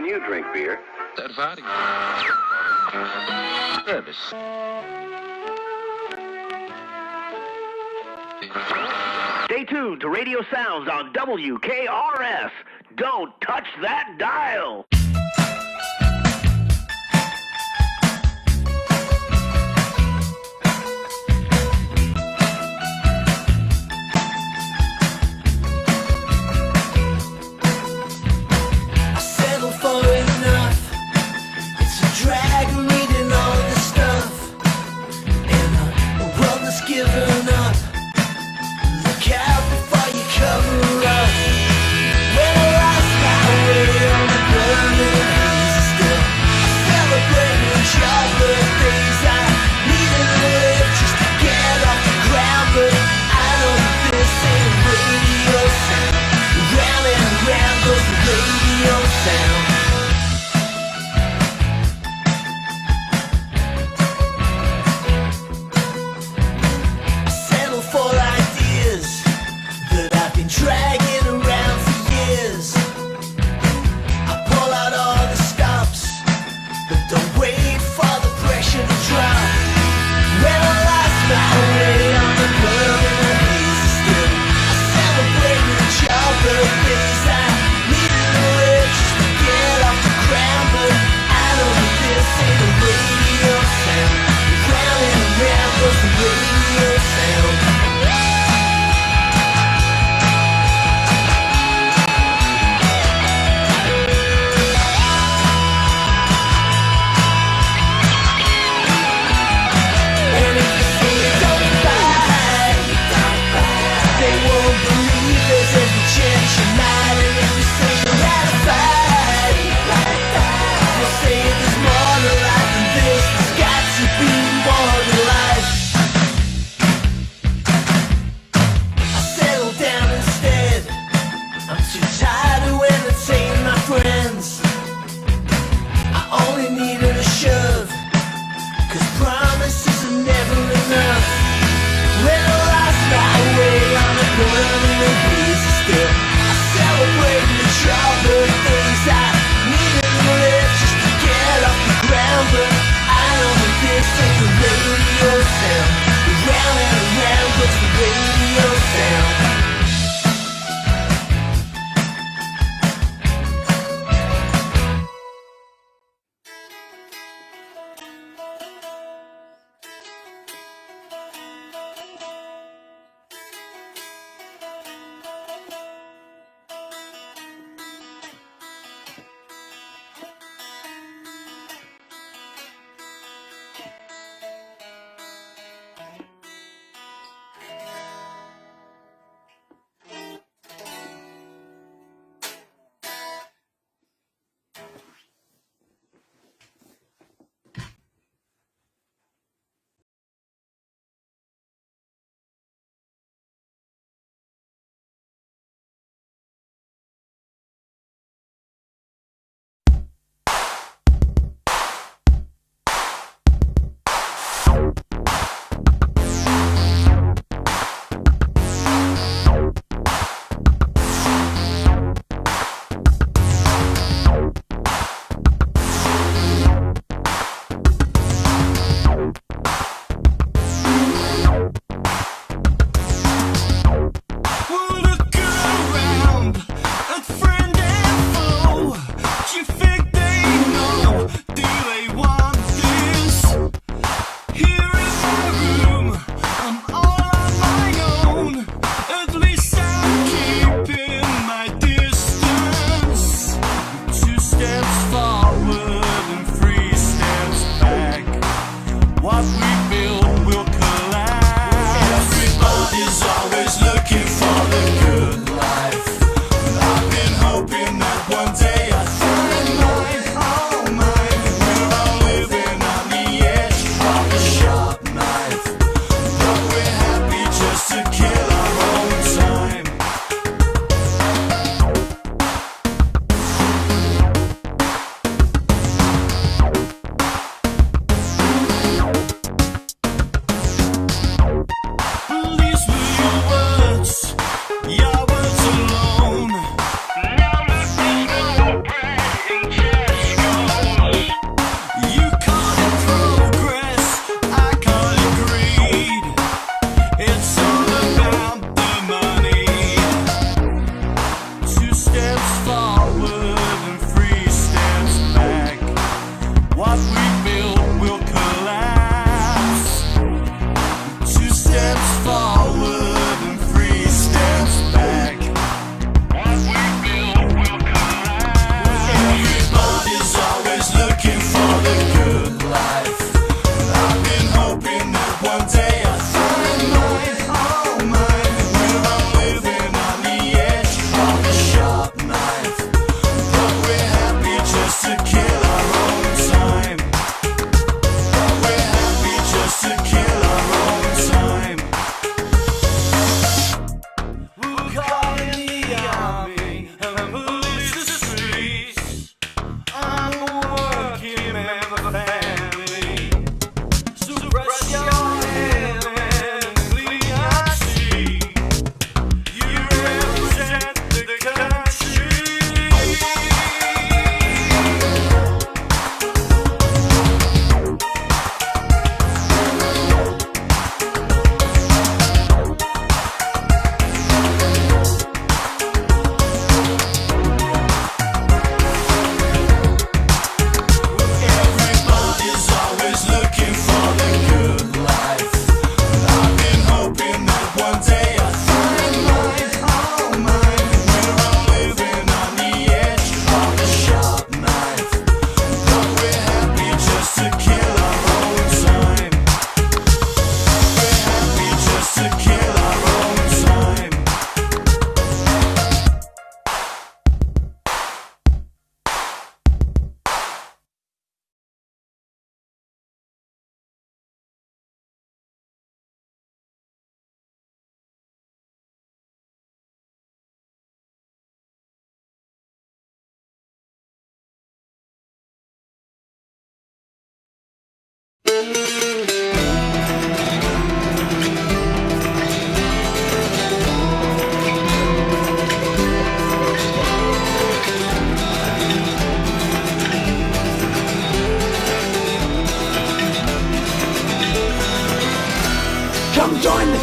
you drink beer. That Roddy. Service. Stay tuned to Radio Sounds on WKRS. Don't touch that dial. I settled for enough. It's a drag reading all this stuff. And a world that's given up. Look out before you cover up. When I lost my way on the ground.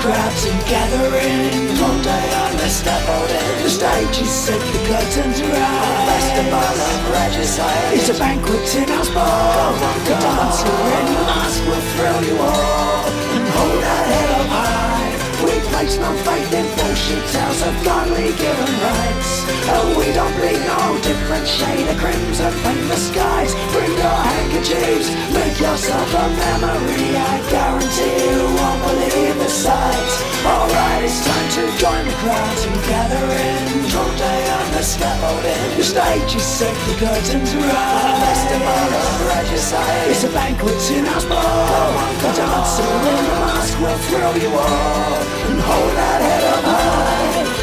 crowds and gathering. One day on the scaffolding. The stage is set, the curtains rise. Festival of Raditaion. It's a banquet in our sport. The dancer in the mask will thrill you all. And hold our head up high. We place no faith in bullshit tales of godly given rights. And we don't bleed no different shade of crimson. Paint the skies, bring your handkerchiefs. Make yourself a memory, I guarantee you won't believe the sights. Alright, it's time to join the crowds and gather in. All day on the scaffolding. The stage is set, the curtains rise. Festival of Raditaion. It's a banquet in our sport. The dancer in the mask will thrill you all. And hold that head up high.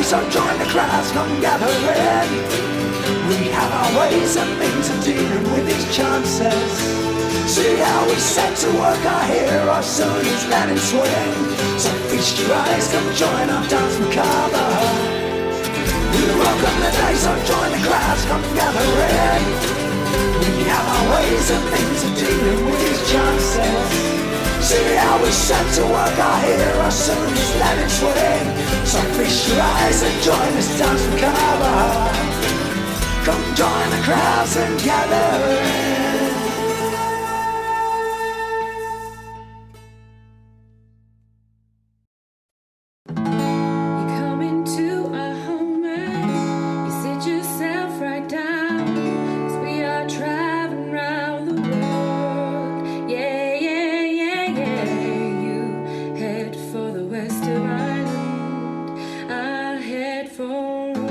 So join the crowds, come gather in. We have our ways and means of dealing with these chances. See how we set to work our hero soon is letting swing. So feast your eyes, come join our dance macabre. We welcome the day, so join the crowds, come gather in. We have our ways and means of dealing with these chances. See how we set to work our hero soon is letting swing. So feast your eyes and join this dance macabre. Come join the crowds and gather in. You come into our home and you sit yourself right down. 'Cause we are traveling round the world. Yeah, yeah, yeah, yeah. You head for the west of Ireland. I head for Rome.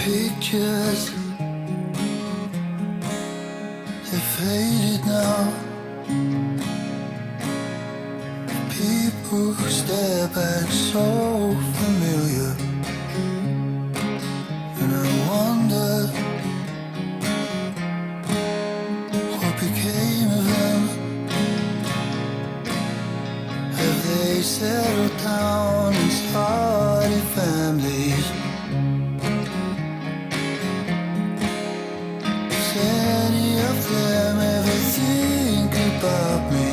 Pictures, they're faded now. People who stare back so familiar, and I wonder what became of them. Have they settled down and started families? Any of them ever think about me?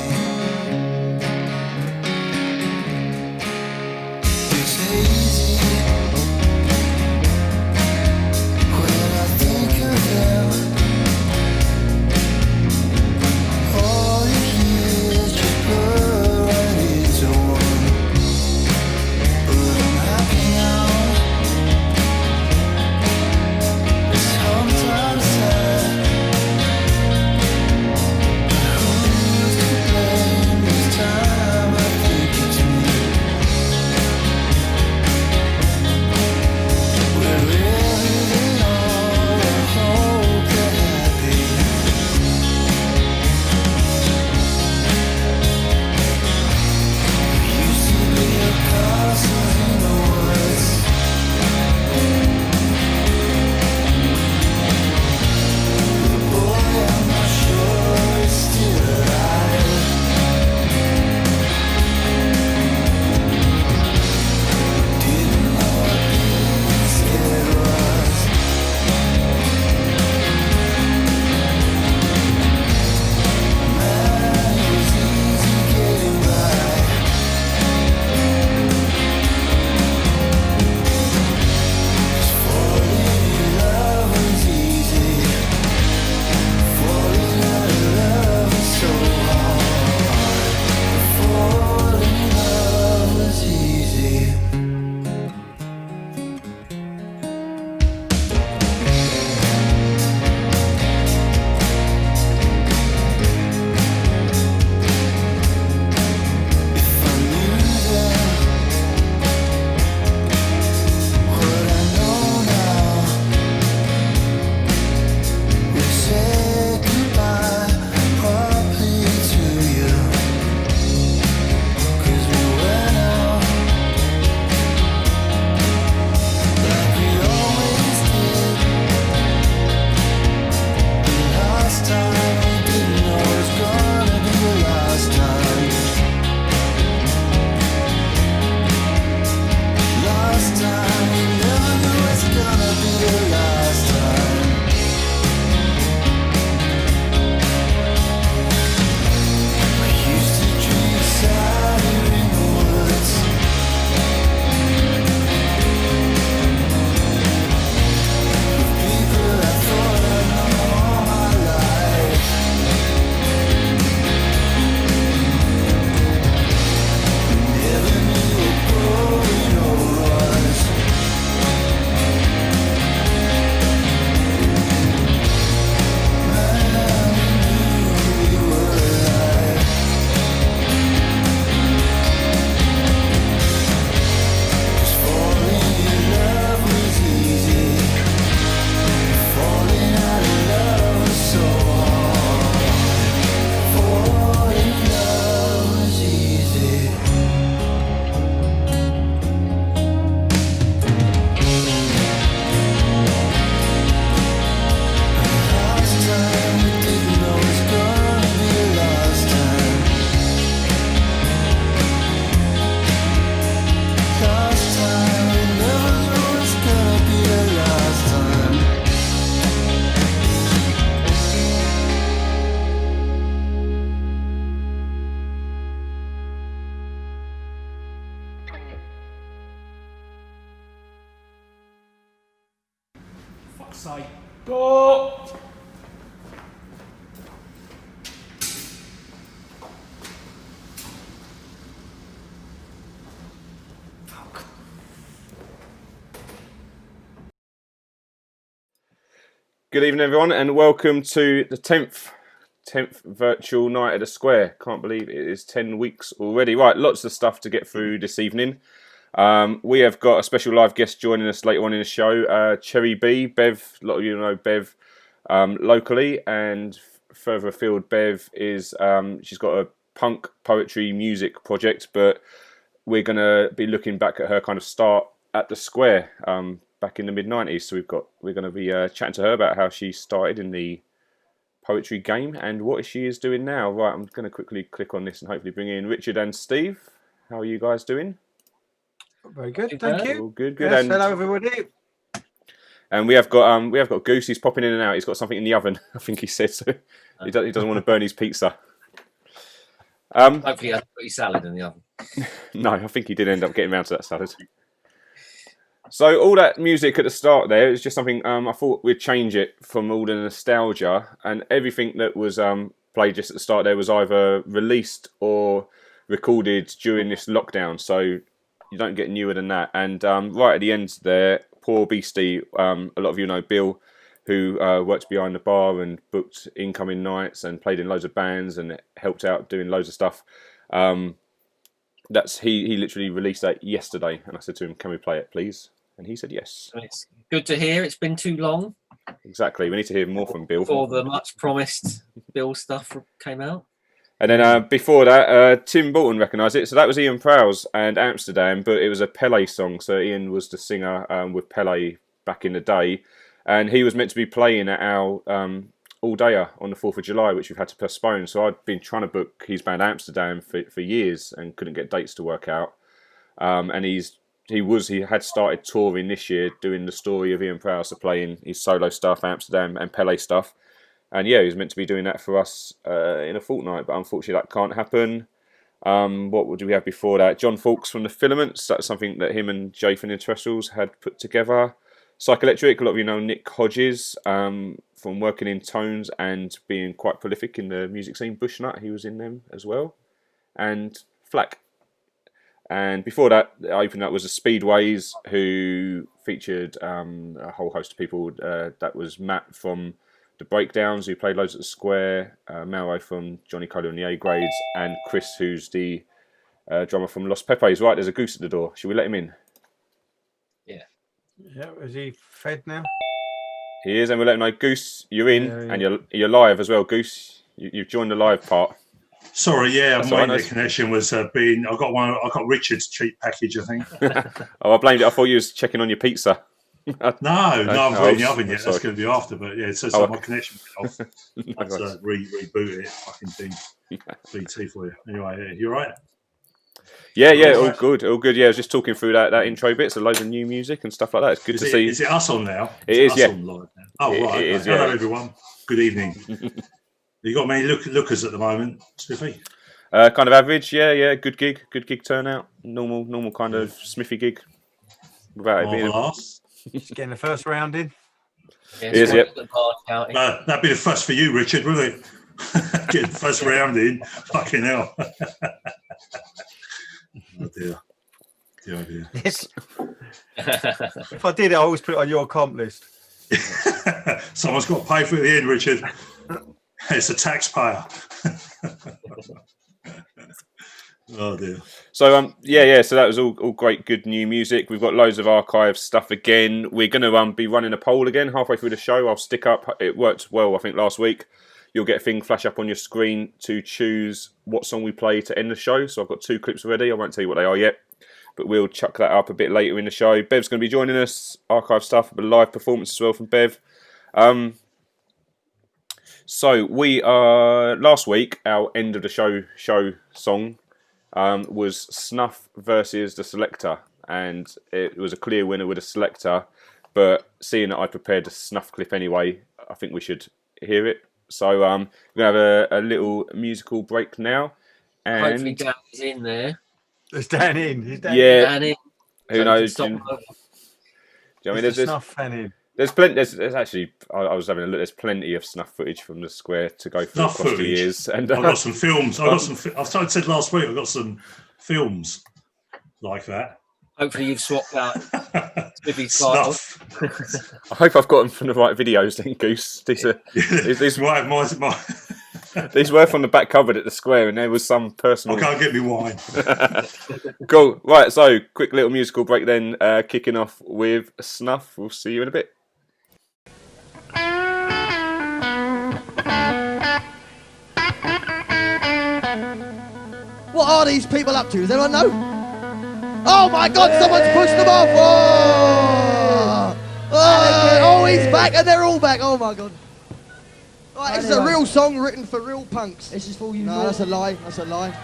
It's hazy when I think of them. All you hear is just blur right into one. But I'm happy now. Sometimes sad. sake. Go! Good evening, everyone, and welcome to the 10th virtual night at the Square. Can't believe it is 10 weeks already. Right, lots of stuff to get through this evening. We have got a special live guest joining us later on in the show, Cherry B. Bev, a lot of you know Bev locally, and further afield, Bev is, she's got a punk poetry music project, but we're going to be looking back at her kind of start at the Square back in the mid-90s. So we're going to be chatting to her about how she started in the poetry game and what she is doing now. Right, I'm going to quickly click on this and hopefully bring in Richard and Steve. How are you guys doing? Very good, thank you. All good. Yes, And hello everybody. And we have got Goose. He's popping in and out. He's got something in the oven, I think he said. So he doesn't want to burn his pizza. Hopefully he hasn't put his salad in the oven. No, I think he did end up getting around to that salad. So all that music at the start there is just something I thought we'd change it from all the nostalgia, and everything that was played just at the start there was either released or recorded during this lockdown, so you don't get newer than that. And right at the end there, poor Beastie, a lot of you know Bill, who worked behind the bar and booked incoming nights and played in loads of bands and helped out doing loads of stuff. He literally released that yesterday, and I said to him, "Can we play it, please?" And he said yes. It's good to hear. It's been too long. Exactly. We need to hear more from Bill. Before the much promised Bill stuff came out. And then before that, Tim Bolton recognised it. So that was Ian Prowse and Amsterdam, but it was a Pele song. So Ian was the singer with Pele back in the day. And he was meant to be playing at our all-dayer on the 4th of July, which we've had to postpone. So I'd been trying to book his band Amsterdam for years and couldn't get dates to work out. And he had started touring this year, doing the story of Ian Prowse, so playing his solo stuff, Amsterdam and Pele stuff. And yeah, he was meant to be doing that for us in a fortnight, but unfortunately that can't happen. What do we have before that? John Fawkes from the Filaments. That's something that him and Jay from the Terrestrials had put together. Psychoelectric, a lot of you know Nick Hodges from working in Tones and being quite prolific in the music scene. Bushnut, he was in them as well. And Flack. And before that, the opening that was the Speedways, who featured a whole host of people. That was Matt from the Breakdowns, who played loads at the Square, Mauro from Johnny Colour and the A Grades, and Chris, who's the drummer from Los Pepes. Right, there's a goose at the door. Should we let him in? Yeah. Yeah, is he fed now? He is, and we'll let him know. Goose, you're in, and you're live as well, Goose. You've joined the live part. Sorry, yeah, That's my all right, internet connection was being. I got Richard's cheap package, I think. Oh, I blamed it. I thought you was checking on your pizza. No, I've got it in the oven yet. Sorry. That's going to be after, but yeah, it says my connection went off. I had to reboot it. Fucking BT for you. Anyway, yeah, you all right? Yeah, all good. Yeah, I was just talking through that intro bit, so loads of new music and stuff like that. It's good to see. Is it us on now? It is, yeah. On live now? Oh, right. It is, Hello, yeah. everyone. Good evening. You got many lookers at the moment, Spiffy? Kind of average, yeah. Good gig turnout. Normal kind of Smithy gig. Without it being. Just getting the first round in. It is, yep. That'd be the first for you, Richard, wouldn't it? Getting the first round in. Fucking hell. Oh dear. Yes. If I did it, I always put it on your comp list. Someone's got to pay for it at the end, Richard. It's a taxpayer. Oh dear. So so that was all great, good new music. We've got loads of archive stuff again. We're going to be running a poll again halfway through the show. I'll stick up. It worked well, I think, last week. You'll get a thing flash up on your screen to choose what song we play to end the show. So I've got 2 clips already. I won't tell you what they are yet, but we'll chuck that up a bit later in the show. Bev's going to be joining us. Archive stuff, but a live performance as well from Bev. So we are last week. Our end of the show song was Snuff versus the Selector, and it was a clear winner with a Selector. But seeing that I prepared a Snuff clip anyway, I think we should hear it. So we're going to have a little musical break now. And hopefully Dan is in there. There's Dan in. He's Dan yeah. In. Who knows? Do you know what I mean? Snuff fan in. There's plenty. There's actually. I was having a look. There's plenty of Snuff footage from the Square to go through across the years. And I've got some films. I've said last week. I've got some films like that. Hopefully you've swapped out Snuff. I hope I've got them from the right videos then, Goose. These were from the back cupboard at the Square, and there was some personal... I can't get me wine. Cool. Right, so quick little musical break then, kicking off with Snuff. We'll see you in a bit. What are these people up to? Does anyone know? Oh my God, someone's pushed them off! Oh, he's back, and they're all back. Oh my God. Right, this is a real song written for real punks. This is for you. No, that's a lie. That's a lie.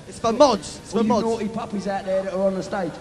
It's for mods. It's for mods. Naughty puppies out there that are on the stage.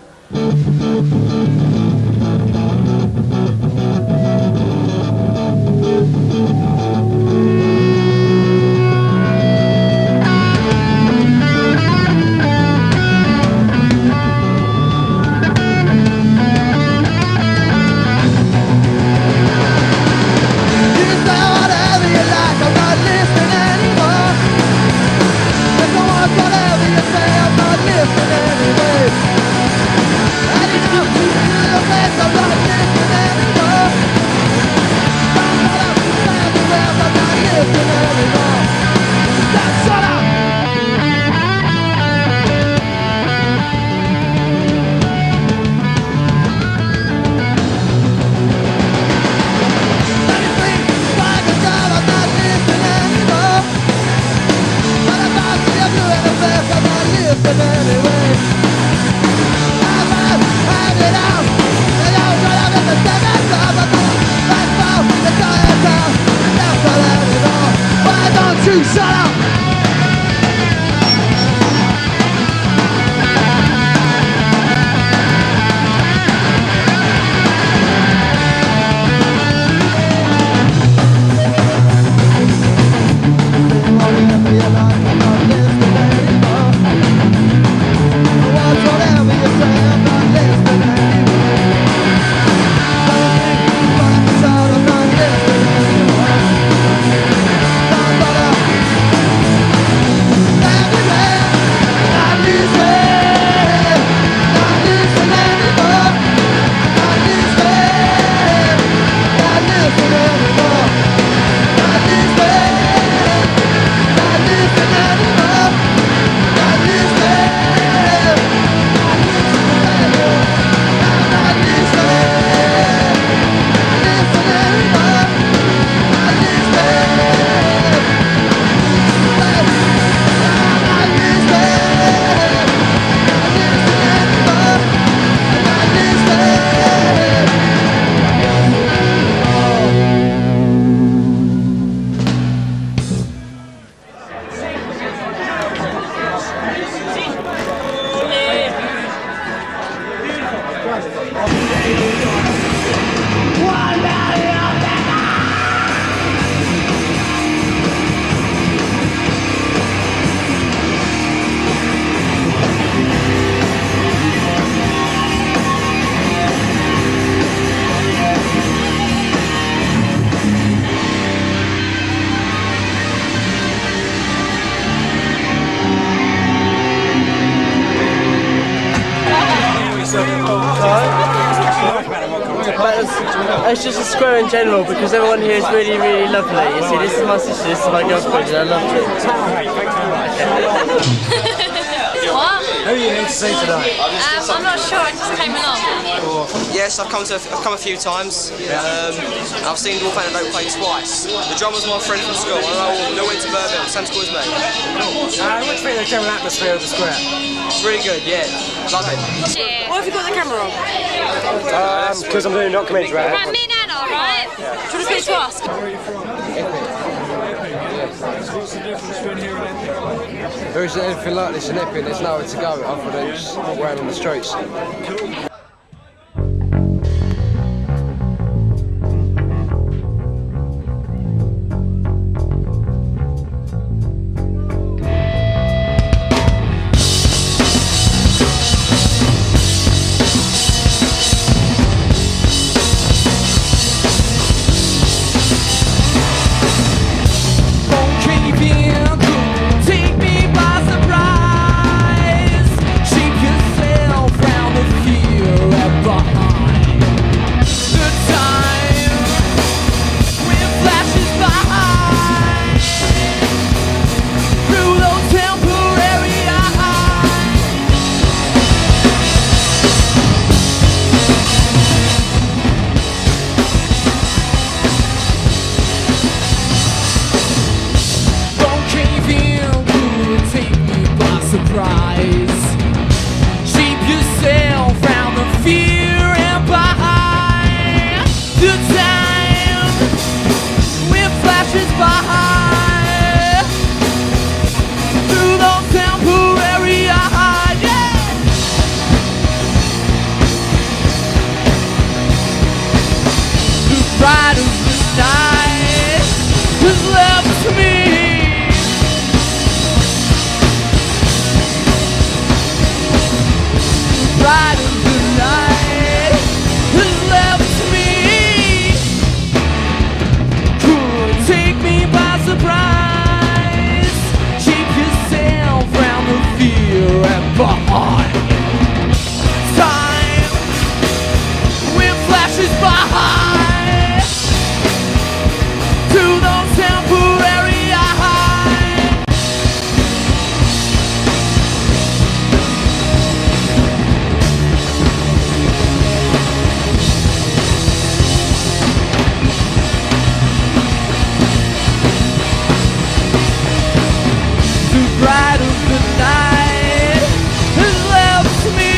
It's just a square in general because everyone here is really, really lovely. You see, this is my sister, this is my girlfriend, and I love her. What? Who are you here to see today? I'm not sure, I just came along. Yes, I've come a few times. I've seen Wolf and Don't Play twice. The drummer's my friend from school. I know went to Birmingham, same school as me. What do you think of the general atmosphere of the square? It's really good, yeah. Love it. Why have you got the camera on? Because I'm doing a documentary about it. Right, me and Anna, right? Yeah. Do you want to speak to us? What's the difference between here and Epic? There isn't anything like this in Epic. There's nowhere to go other than just walk around on the streets. Take me by surprise. Shake yourself round the feet. eyes. Keep yourself from the fear and behind the time when flashes by through those temporary eyes. Yeah. The pride of the night has left me. The pride of the night has left me. Could take me by surprise. Keep yourself round the fear and behind time when flashes by to those temporary highs. The bride of the night has left me.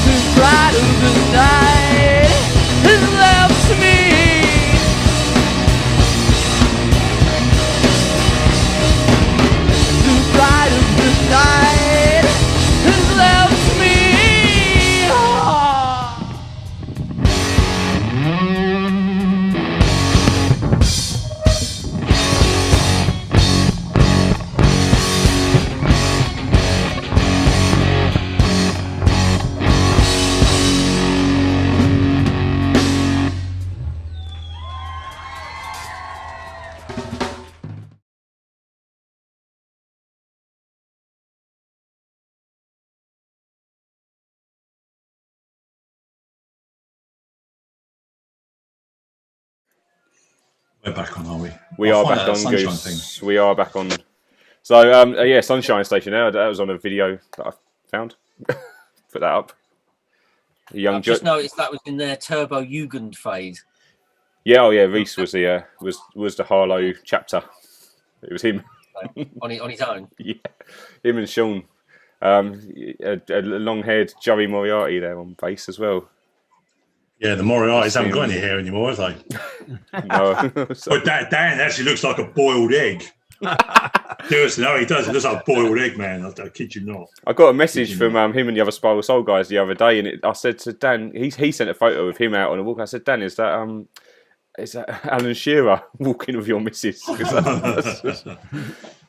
The bride of the night has left me. The bride of the night has left me. We're back on, are we? We I'll are find back that on, sunshine Goose. We are back on. So, yeah, Sunshine Station now. That was on a video that I found. Put that up. A young I've just noticed that was in their Turbo Jugend phase. Yeah, oh yeah, Reese was the Harlow chapter. It was him. on his own. Yeah, him and Sean. A long-haired Joey Moriarty there on bass as well. Yeah, the Moriartys haven't got any hair anymore, have they? No. But Dan actually looks like a boiled egg. Seriously, no, he does. He looks like a boiled egg, man. I kid you not. I got a message from him and the other Spiral Soul guys the other day, and I said to Dan, he sent a photo of him out on a walk. I said, Dan, is that Alan Shearer walking with your missus?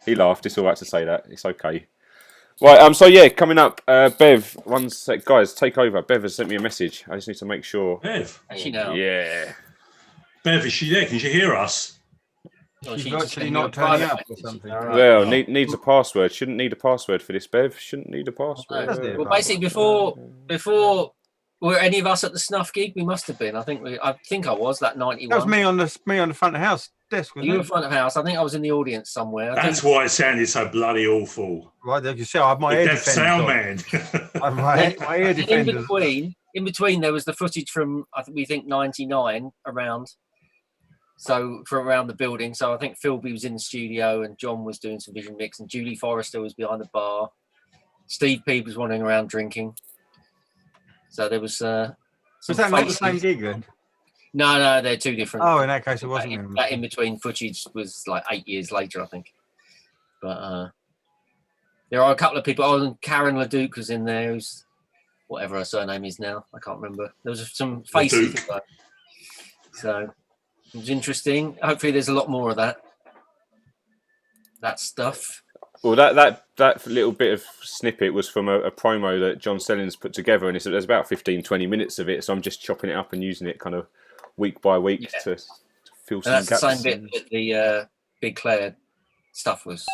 He laughed. It's all right to say that. It's okay. Right, so yeah, coming up, Bev, one sec, guys, take over. Bev has sent me a message. I just need to make sure. Bev? Actually, no. Yeah. Bev, is she there? Can she hear us? She's actually not turning up or something. Well, needs a password. Shouldn't need a password for this, Bev. Shouldn't need a password. Well, basically, before were any of us at the Snuff gig? We must have been. I think I was that 91. That was me on the front of the house desk. Wasn't You were it? in front of house. I think I was in the audience somewhere. That's why it sounded so bloody awful. Right, you see, I have my The ear deaf sound man. I have my ear defenders. In between, there was the footage from we think 99 around. So from around the building. So I think Philby was in the studio and John was doing some vision mix and Julie Forrester was behind the bar. Steve Peep was wandering around drinking. So there was. Was that not the same gig then? No, they're two different. Oh, in that case, it wasn't. That in between footage was like 8 years later, I think. But there are a couple of people. Oh, Karen Leduc was in there, who's whatever her surname is now. I can't remember. There was some faces. So It was interesting. Hopefully, there's a lot more of that stuff. Well, that little bit of snippet was from a promo that John Sellins put together, and there's about 15-20 minutes of it. So I'm just chopping it up and using it kind of week by week to fill some gaps. That's the same bit that the Big Claire stuff was.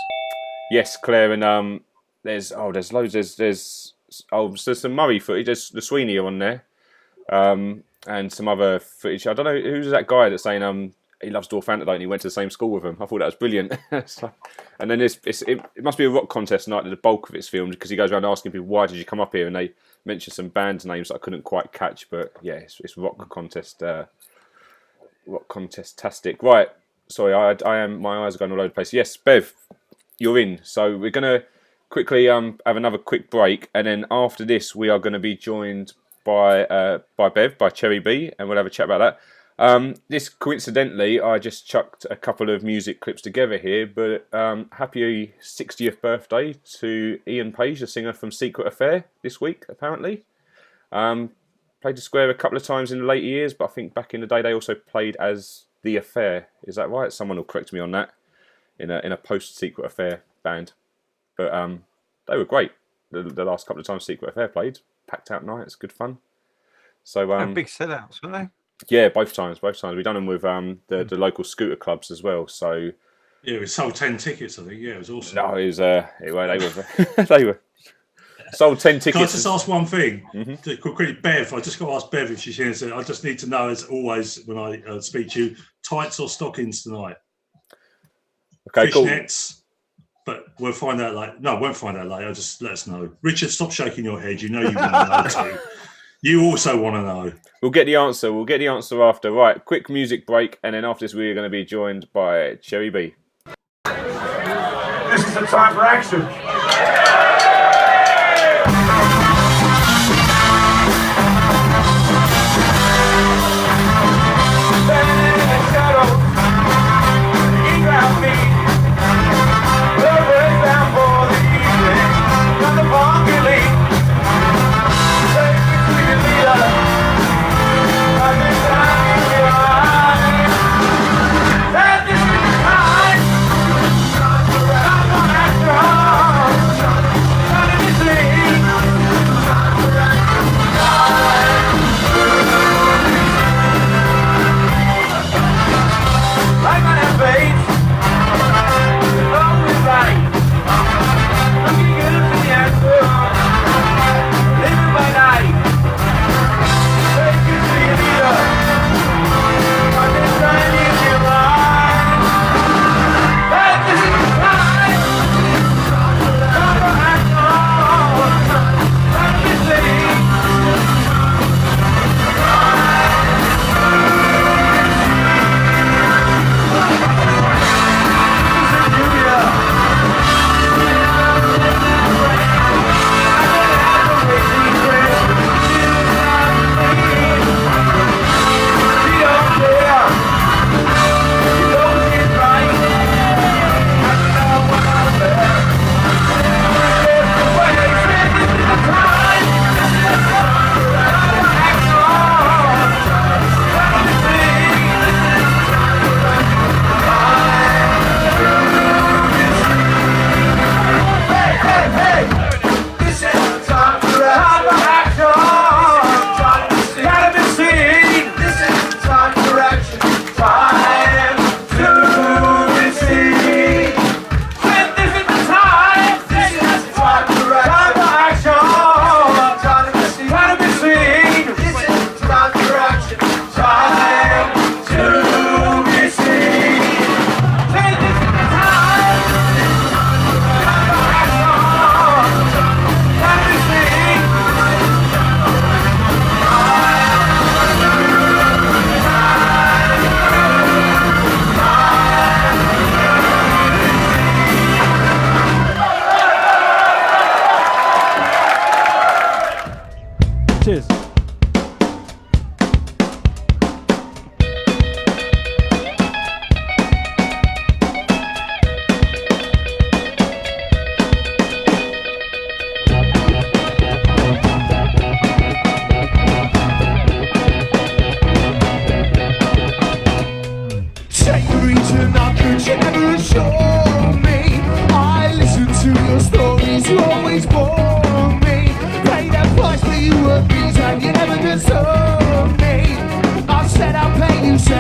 Yes, Claire, and there's loads. There's some Murray footage. There's the Sweeney on there, and some other footage. I don't know who's that guy that's saying he loves Dwarf Antidote and he went to the same school with him. I thought that was brilliant. And then it must be a rock contest night that the bulk of it's filmed, because he goes around asking people, why did you come up here? And they mention some band names that I couldn't quite catch, but yeah, it's rock contest. Rock contest-tastic. Right, sorry, I am. My eyes are going all over the place. Yes, Bev, you're in. So we're going to quickly have another quick break, and then after this we are going to be joined by Bev, by Cherry B, and we'll have a chat about that. This coincidentally, I just chucked a couple of music clips together here, but happy 60th birthday to Ian Page, the singer from Secret Affair, this week apparently. Played the Square a couple of times in the later years, but I think back in the day they also played as The Affair. Is that right? Someone will correct me on that. In a post Secret Affair band, but they were great. The last couple of times Secret Affair played, packed out nights, good fun. So big sellouts, weren't they? Yeah, both times. We've done them with the local scooter clubs as well. So yeah, we sold 10 tickets. I think it was awesome. No, it was they were sold 10 tickets. Can I just ask one thing? Mm-hmm. Quickly, Bev. I just got to ask Bev if she's here. I just need to know, as always, when I speak to you, tights or stockings tonight? Okay, fishnets, cool. But we'll find out later. No, won't find out later. Just let us know. Richard, stop shaking your head. You know you want to know too. You also want to know. We'll get the answer. We'll get the answer after. Right, quick music break, and then after this we're going to be joined by Cherry B. This is the time for action.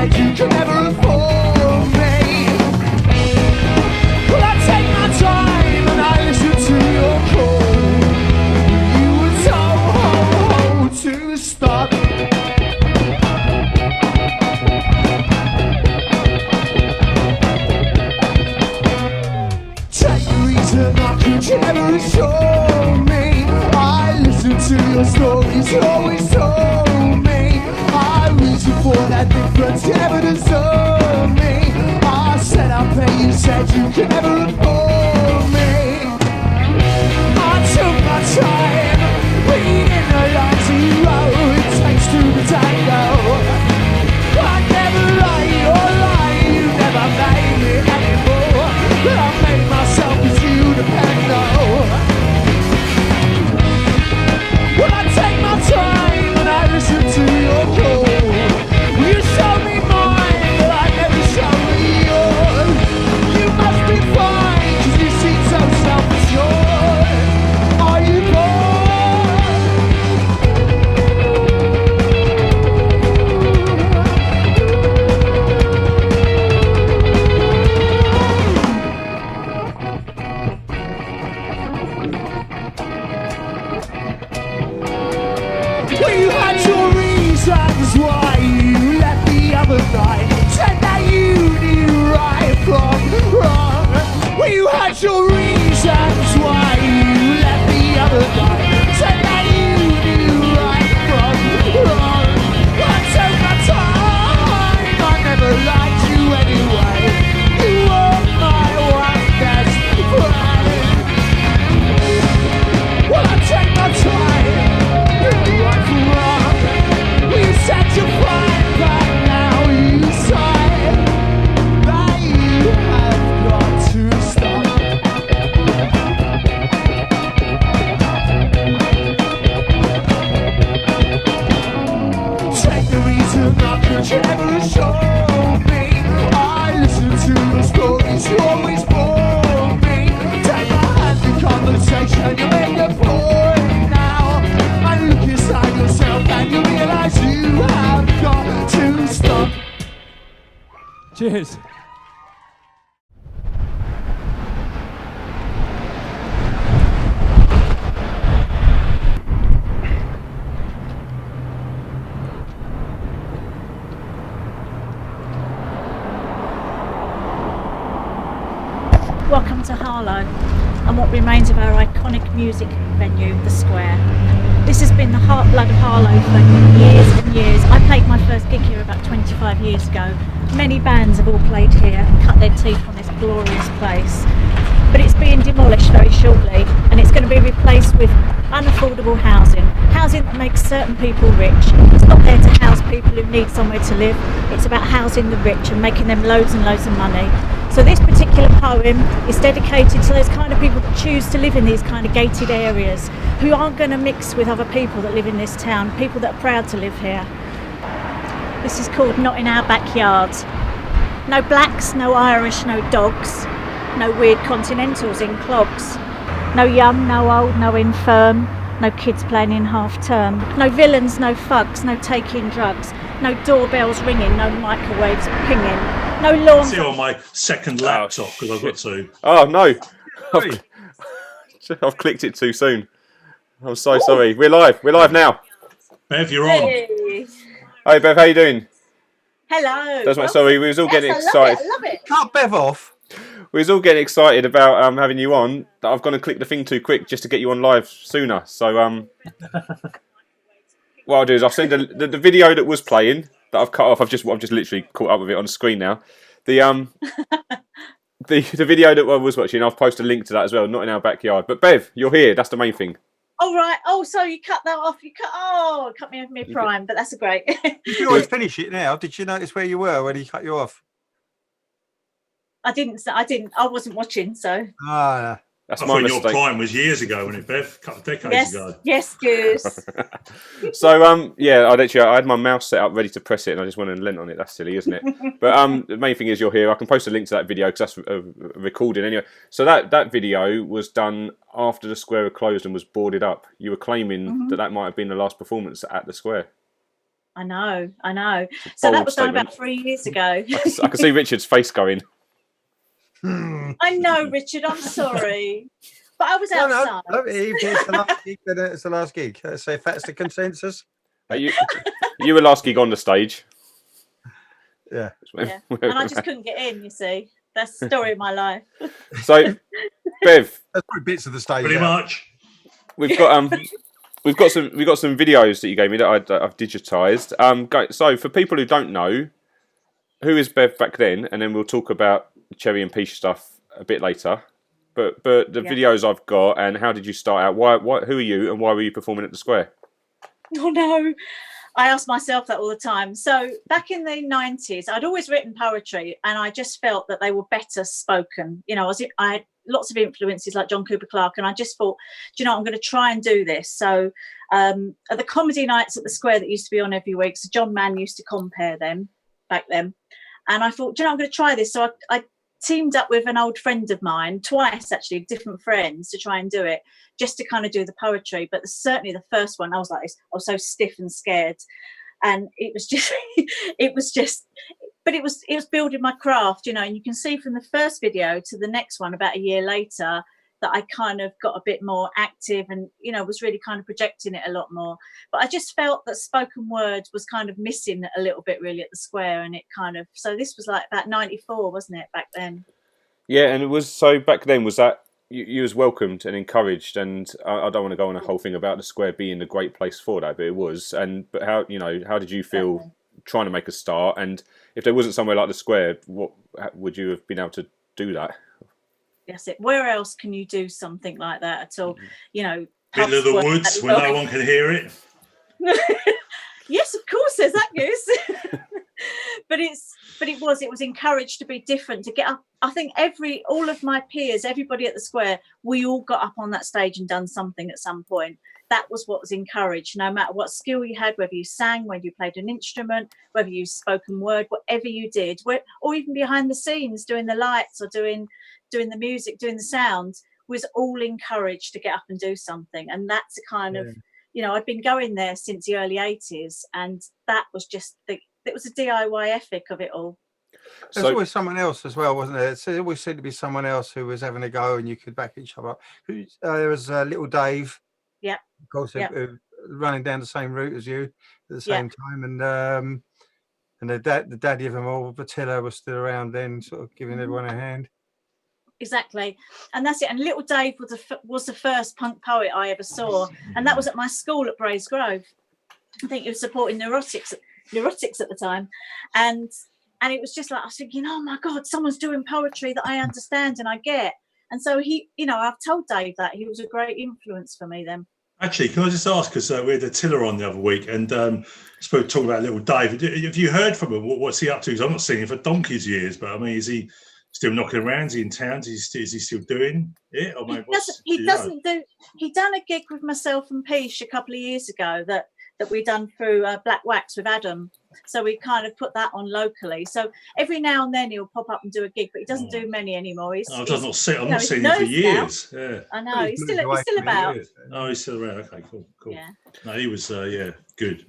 said you could never afford me. Well, I take my time and I listen to your call. You were told to stop. Take the reason I could you never assure me. I listen to your stories, you always told me. I reason for that difference, you never deserve me. I said I'll pay, you said you could never afford me. I took my time, reading the lines you wrote, it takes two to tango. I never lie or lie, you never made me anymore. But I made myself as you depend on. Well, I take my time and I listen to your call. You show me mine, but I never show me yours. You must be fine, 'cause you seem so self-assured. Are you well, you had your reasons why you left the other night. Said that you knew right from wrong. Well, you had your reasons why you left the other night. Said that you knew right from wrong. I took my time, I never liked you anyway. You were my one best friend. Well, I take my time, right from wrong. You said you're fine, but now you say that you have got to stop. Take the reason not could you never assure me. I listen to your stories, you always bore me. Take my hand in conversation, you make a point now. And look inside yourself and you realise you have got to stop. Cheers. Welcome to Harlow and what remains of our iconic music venue, the Square. This has been the heartblood of Harlow for years and years. I played my first gig here about 25 years ago. Many bands have all played here and cut their teeth on this glorious place. But it's being demolished very shortly and it's going to be replaced with unaffordable housing. Housing that makes certain people rich. It's not there to house people who need somewhere to live. It's about housing the rich and making them loads and loads of money. So this particular poem is dedicated to those kind of people that choose to live in these kind of gated areas, who aren't going to mix with other people that live in this town, people that are proud to live here. This is called Not in Our Backyard. No blacks, no Irish, no dogs, no weird continentals in clogs. No young, no old, no infirm, no kids playing in half term. No villains, no thugs, no taking drugs, no doorbells ringing, no microwaves pinging. No lawn. See on my second laptop because I've got to. Oh no, I've clicked it too soon. I'm so sorry. We're live. We're live now. Bev, you're on. Hey Bev, how you doing? Hello. That's my sorry. We was all getting excited. I love it. Cut Bev off. We was all getting excited about having you on. That I've gone to click the thing too quick just to get you on live sooner. So what I'll do is I'll send the video that was playing that I've cut off. I've just literally caught up with it on the screen now. The video that I was watching, I've posted a link to that as well. Not in Our Backyard, but Bev, you're here. That's the main thing. Oh right. Oh, so you cut that off. You cut me off mid-prime, but that's great. You can always finish it now. Did you notice where you were when he cut you off? I didn't. I wasn't watching, so. Ah, that's I my thought mistake. your prime was years ago, wasn't it, Bev? A couple of decades ago. Yes, good. So yeah, I had my mouse set up ready to press it, and I just went and leant on it. That's silly, isn't it? But the main thing is you're here. I can post a link to that video because that's a recording anyway. So that video was done after the Square had closed and was boarded up. You were claiming that might have been the last performance at the Square. I know. So that was done about 3 years ago. I can see Richard's face going. I know, Richard. I'm sorry, but I was outside. No, if it's the last gig, then it's the last gig. So if that's the consensus. You were last gig on the stage. Yeah. And I just couldn't get in. You see, that's the story of my life. So, Bev, that's probably bits of the stage. Pretty much. We've got some videos that you gave me that I've digitised. So for people who don't know, who is Bev back then, and then we'll talk about Cherry and Peesh stuff a bit later. But the videos I've got, and how did you start out? Why? Who are you, and why were you performing at the Square? Oh no, I ask myself that all the time. So back in the 90s, I'd always written poetry, and I just felt that they were better spoken. You know, I had lots of influences like John Cooper Clarke, and I just thought, do you know, I'm going to try and do this. So at the comedy nights at the Square that used to be on every week, so John Mann used to compare them back then, and I thought, do you know, I'm going to try this. So I teamed up with an old friend of mine, twice actually, different friends, to try and do it, just to kind of do the poetry. But certainly the first one, I was like this, I was so stiff and scared, and it was building my craft, you know. And you can see from the first video to the next one about a year later that I kind of got a bit more active and, you know, was really kind of projecting it a lot more. But I just felt that spoken word was kind of missing a little bit really at the Square, and it kind of, so this was like about 94, wasn't it, back then? Yeah, and it was, so back then, was that you was welcomed and encouraged, and I don't want to go on a whole thing about the Square being a great place for that, but it was. But how, you know, how did you feel trying to make a start? And if there wasn't somewhere like the Square, what would you have been able to do that? Yes, where else can you do something like that at all? You know, middle of the woods where no one can hear it. Yes, of course, there's that goose. but it was encouraged to be different, to get up. I think all of my peers, everybody at the Square, we all got up on that stage and done something at some point. That was what was encouraged, no matter what skill you had, whether you sang, whether you played an instrument, whether you spoken word, whatever you did, or even behind the scenes doing the lights or doing the music, doing the sound, was all encouraged to get up and do something. And that's a kind of, you know, I'd been going there since the early 80s, and that was just it was a DIY ethic of it all. There's always someone else as well, wasn't there? There always seemed to be someone else who was having a go, and you could back each other up. There was little Dave, of course, running down the same route as you at the same time, and the daddy of them all, Battilla, was still around then, sort of giving everyone a hand. Exactly, and that's it. And little Dave was the first punk poet I ever saw, and that was at my school at Braes Grove. I think he was supporting neurotics at the time, and it was just like, I was thinking, oh my God, someone's doing poetry that I understand and I get. And so he, you know, I've told Dave that he was a great influence for me then. Actually, can I just ask, because we had Attila on the other week, and spoke talk about little Dave. Have you heard from him? What's he up to? Because I'm not seeing him for donkey's years, but I mean, is he still knocking around? Is he in town? Is he still doing it? Or He done a gig with myself and Peesh a couple of years ago that we done through Black Wax with Adam. So we kind of put that on locally. So every now and then he'll pop up and do a gig, but he doesn't do many anymore. I'm not seeing him for years. Yeah. I know. He's still about. Oh, he's still around. Okay, cool. Yeah. No, he was, good.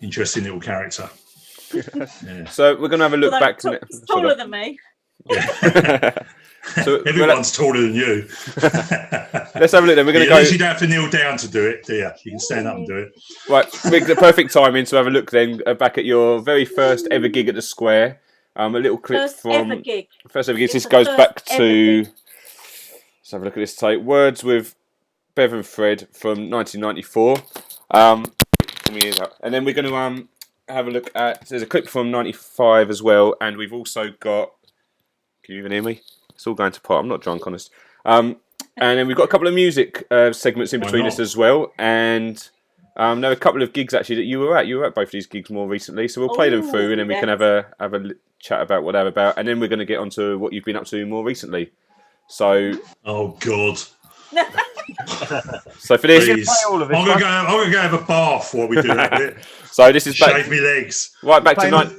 Interesting little character. Yeah. So we're going to have a look back. He's taller than me. Yeah. So everyone's taller than you. Let's have a look then. We're going to go. You don't have to kneel down to do it, do you? You can stand up and do it. Right, the perfect timing to have a look then back at your very first ever gig at the Square. A little clip First ever gig. This goes back to. Let's have a look at this tape. Words with Bev and Fred from 1994. And then we're going to have a look at. There's a clip from 95 as well, and we've also got. Can you even hear me? It's all going to pot. I'm not drunk, honest. And then we've got a couple of music segments in between this as well. And there are a couple of gigs actually that you were at. You were at both of these gigs more recently. So we'll play them through, and then we can have a chat about what they're about. And then we're going to get onto what you've been up to more recently. So. Oh God. So for this, I'm going to go have a bath while we do that bit. So this is shave me legs. Right back to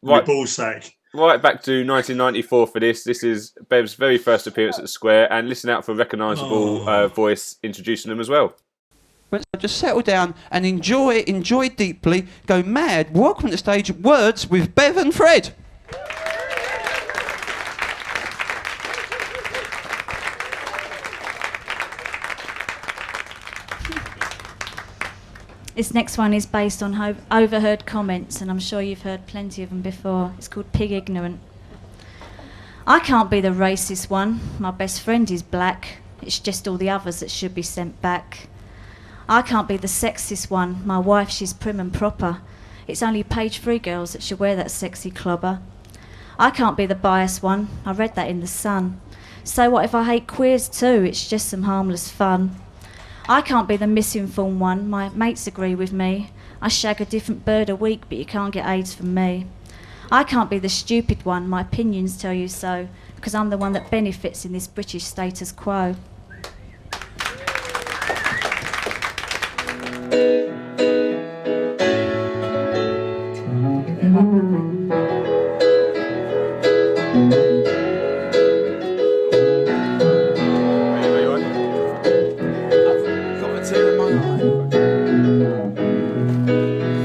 right ball sack. Right back to 1994 for this. This is Bev's very first appearance at the Square, and listen out for a recognisable voice introducing them as well. But just settle down and enjoy deeply, go mad. Welcome to the stage, Words with Bev and Fred. This next one is based on overheard comments, and I'm sure you've heard plenty of them before. It's called Pig Ignorant. I can't be the racist one. My best friend is black. It's just all the others that should be sent back. I can't be the sexist one. My wife, she's prim and proper. It's only page 3 girls that should wear that sexy clobber. I can't be the biased one. I read that in The Sun. So what if I hate queers too? It's just some harmless fun. I can't be the misinformed one. My mates agree with me. I shag a different bird a week, but you can't get AIDS from me. I can't be the stupid one. My opinions tell you so, because I'm the one that benefits in this British status quo.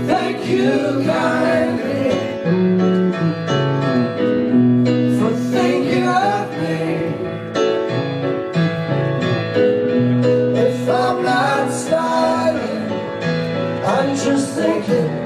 Thank you kindly for thinking of me. If I'm not smiling, I'm just thinking.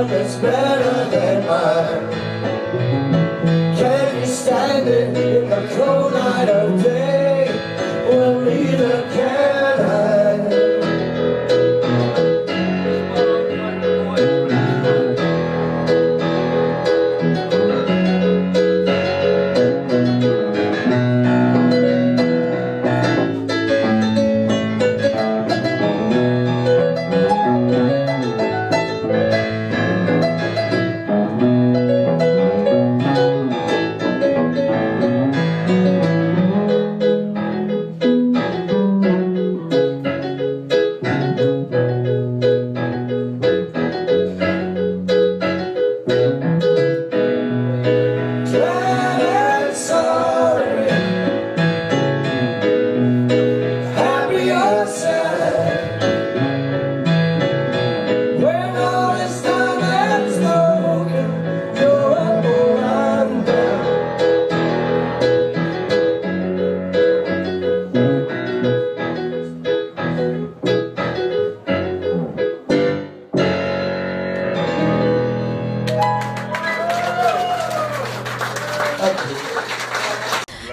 That's better than mine. Can you stand it in the cold light of day? Well, neither can I.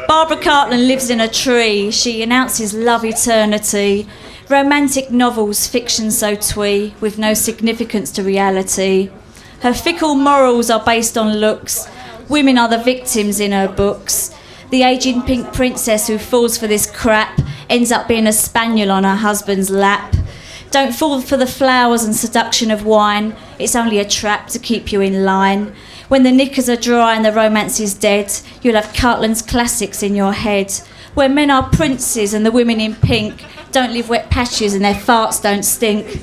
Barbara Cartland lives in a tree. She announces love eternity. Romantic novels, fiction so twee, with no significance to reality. Her fickle morals are based on looks. Women are the victims in her books. The aging pink princess who falls for this crap ends up being a spaniel on her husband's lap. Don't fall for the flowers and seduction of wine. It's only a trap to keep you in line. When the knickers are dry and the romance is dead, you'll have Cartland's classics in your head. Where men are princes and the women in pink don't leave wet patches and their farts don't stink.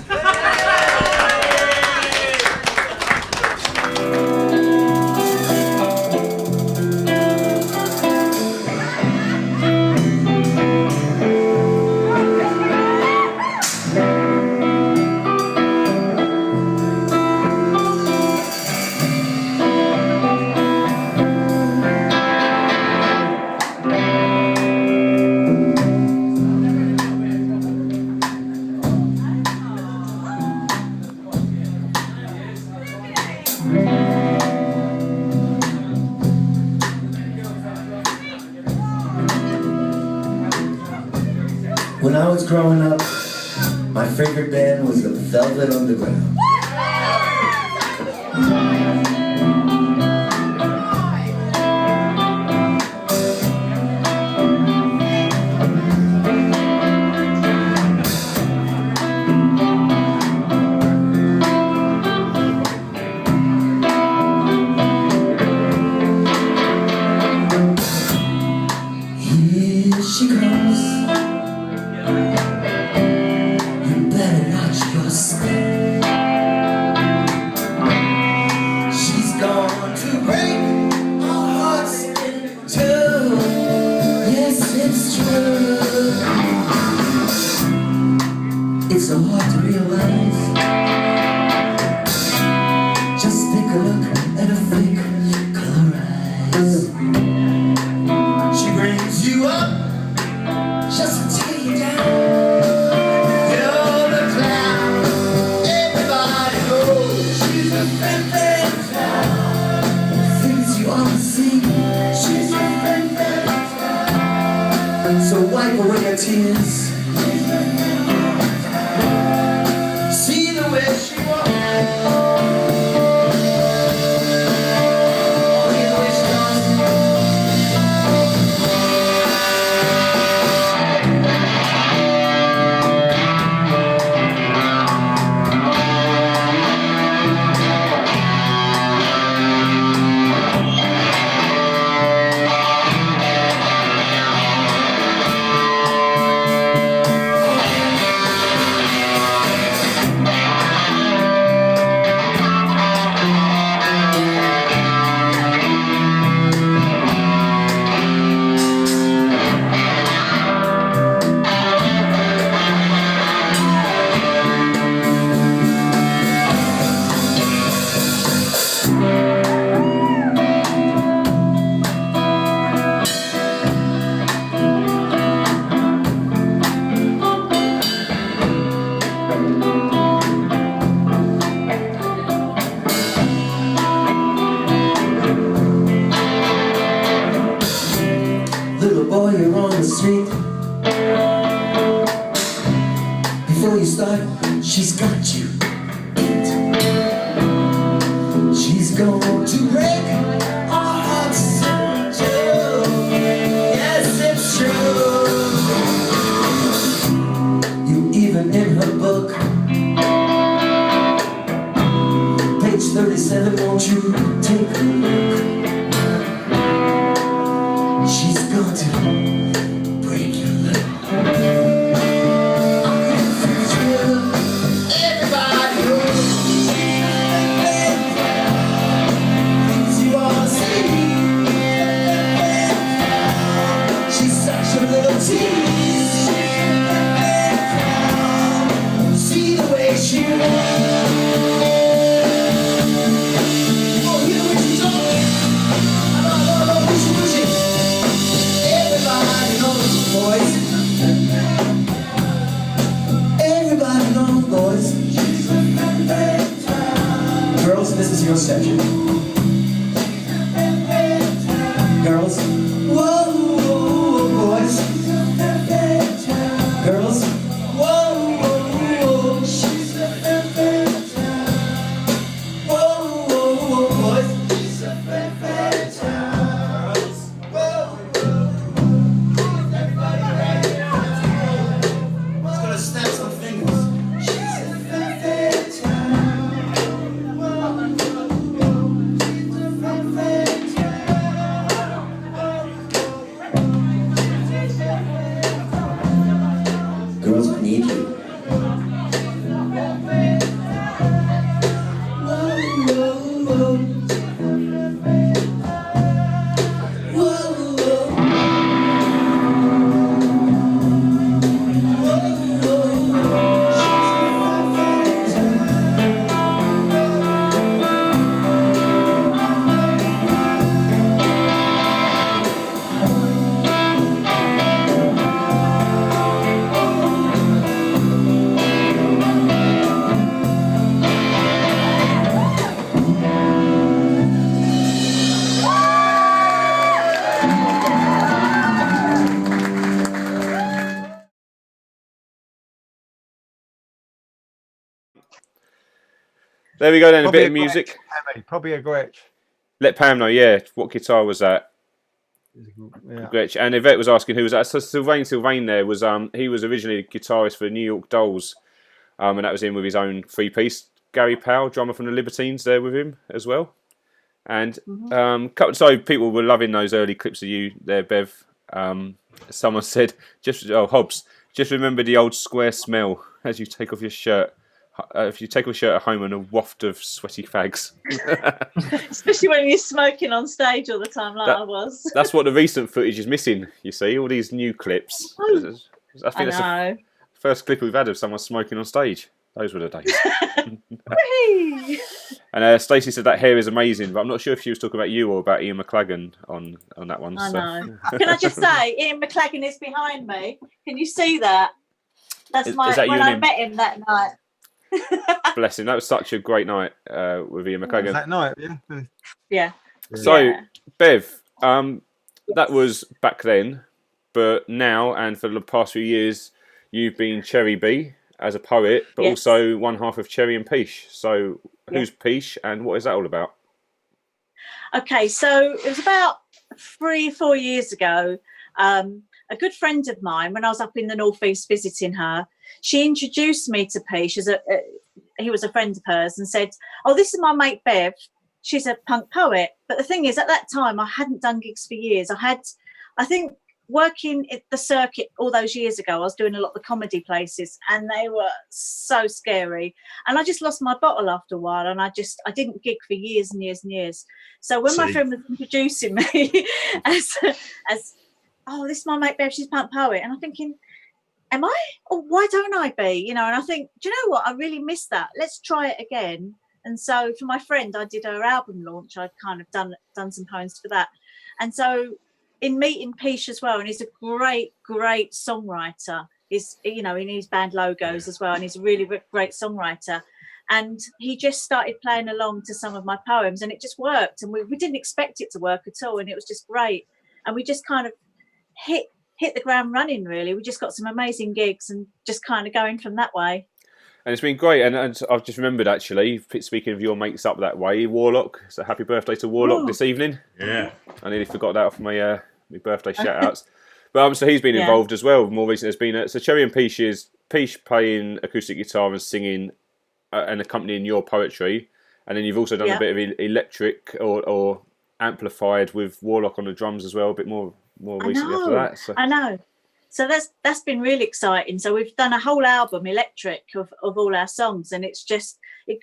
When I was growing up, my favorite band was the Velvet Underground. Things you ought to see. She's a so wipe away your tears. See the way she walks. Little boy, you're on the street. Before you start, she's got you. She's going to break our hearts too. Yes, it's true. You even in her book, page 37, won't you take a look? She's going to break your leg. Everybody knows things you ought to see. She's such a little tease. See the way she walks. Oh, you know what she's on? Everybody knows boys. Everybody knows boys. Girls, this is your section. Girls, whoa, whoa, boys. Girls, whoa, whoa, whoa. Whoa, whoa, whoa, boys. Snap some fingers. Girls, I need you. There we go then, Probably a bit of Gretsch, music. Hammy, probably a Gretsch. Let Pam know, yeah, what guitar was that? Yeah. Gretsch. And Yvette was asking who was that. So Sylvain Sylvain there was he was originally a guitarist for New York Dolls, and that was him with his own three-piece. Gary Powell, drummer from the Libertines, there with him as well. And so people were loving those early clips of you there, Bev. Someone said, Hobbs, just remember the old square smell as you take off your shirt. If you take off your shirt at home and a waft of sweaty fags. Especially when you're smoking on stage all the time like I was. That's what the recent footage is missing, you see, all these new clips. I think that's the first clip we've had of someone smoking on stage. Those were the days. And Stacey said that hair is amazing, but I'm not sure if she was talking about you or about Ian McLagan on that one. I know. Can I just say, Ian McLagan is behind me. Can you see that? That's is that when I met him that night. Bless him. That was such a great night with Ian McLagan. That night, Yeah. So, Bev, that was back then, but now and for the past few years, you've been Cherry B as a poet, but also one half of Cherry and Peesh. So, who's Peesh and what is that all about? Okay, so it was about 3 or 4 years ago. A good friend of mine, when I was up in the northeast visiting her, she introduced me to Peesh as he was a friend of hers, and said, "Oh, this is my mate Bev. She's a punk poet." But the thing is, at that time, I hadn't done gigs for years. I think, working at the circuit all those years ago, I was doing a lot of the comedy places, and they were so scary. And I just lost my bottle after a while, and I didn't gig for years and years and years. So when my friend was introducing me as oh, this is my mate Bev, she's a punk poet, and I'm thinking, am I? Or why don't I be? You know, and I think, do you know what? I really missed that. Let's try it again. And so for my friend, I did her album launch. I'd kind of done some poems for that. And so in meeting Peesh as well, and he's a great songwriter. He's, you know, in his band Logos as well, and he's a really great songwriter. And he just started playing along to some of my poems, and it just worked. And we didn't expect it to work at all, and it was just great. And we just kind of hit the ground running, really. We just got some amazing gigs and just kind of going from that way. And it's been great. And I've just remembered, actually, speaking of your mates up that way, Warlock. So happy birthday to Warlock this evening. Yeah. I nearly forgot that off my birthday shout-outs. But so he's been involved as well. More recently, there's been... so Cherry and Peesh is Peesh playing acoustic guitar and singing and accompanying your poetry. And then you've also done a bit of electric or amplified with Warlock on the drums as well, a bit more recently after that. So. I know. So that's been really exciting. So we've done a whole album, electric, of all our songs, and it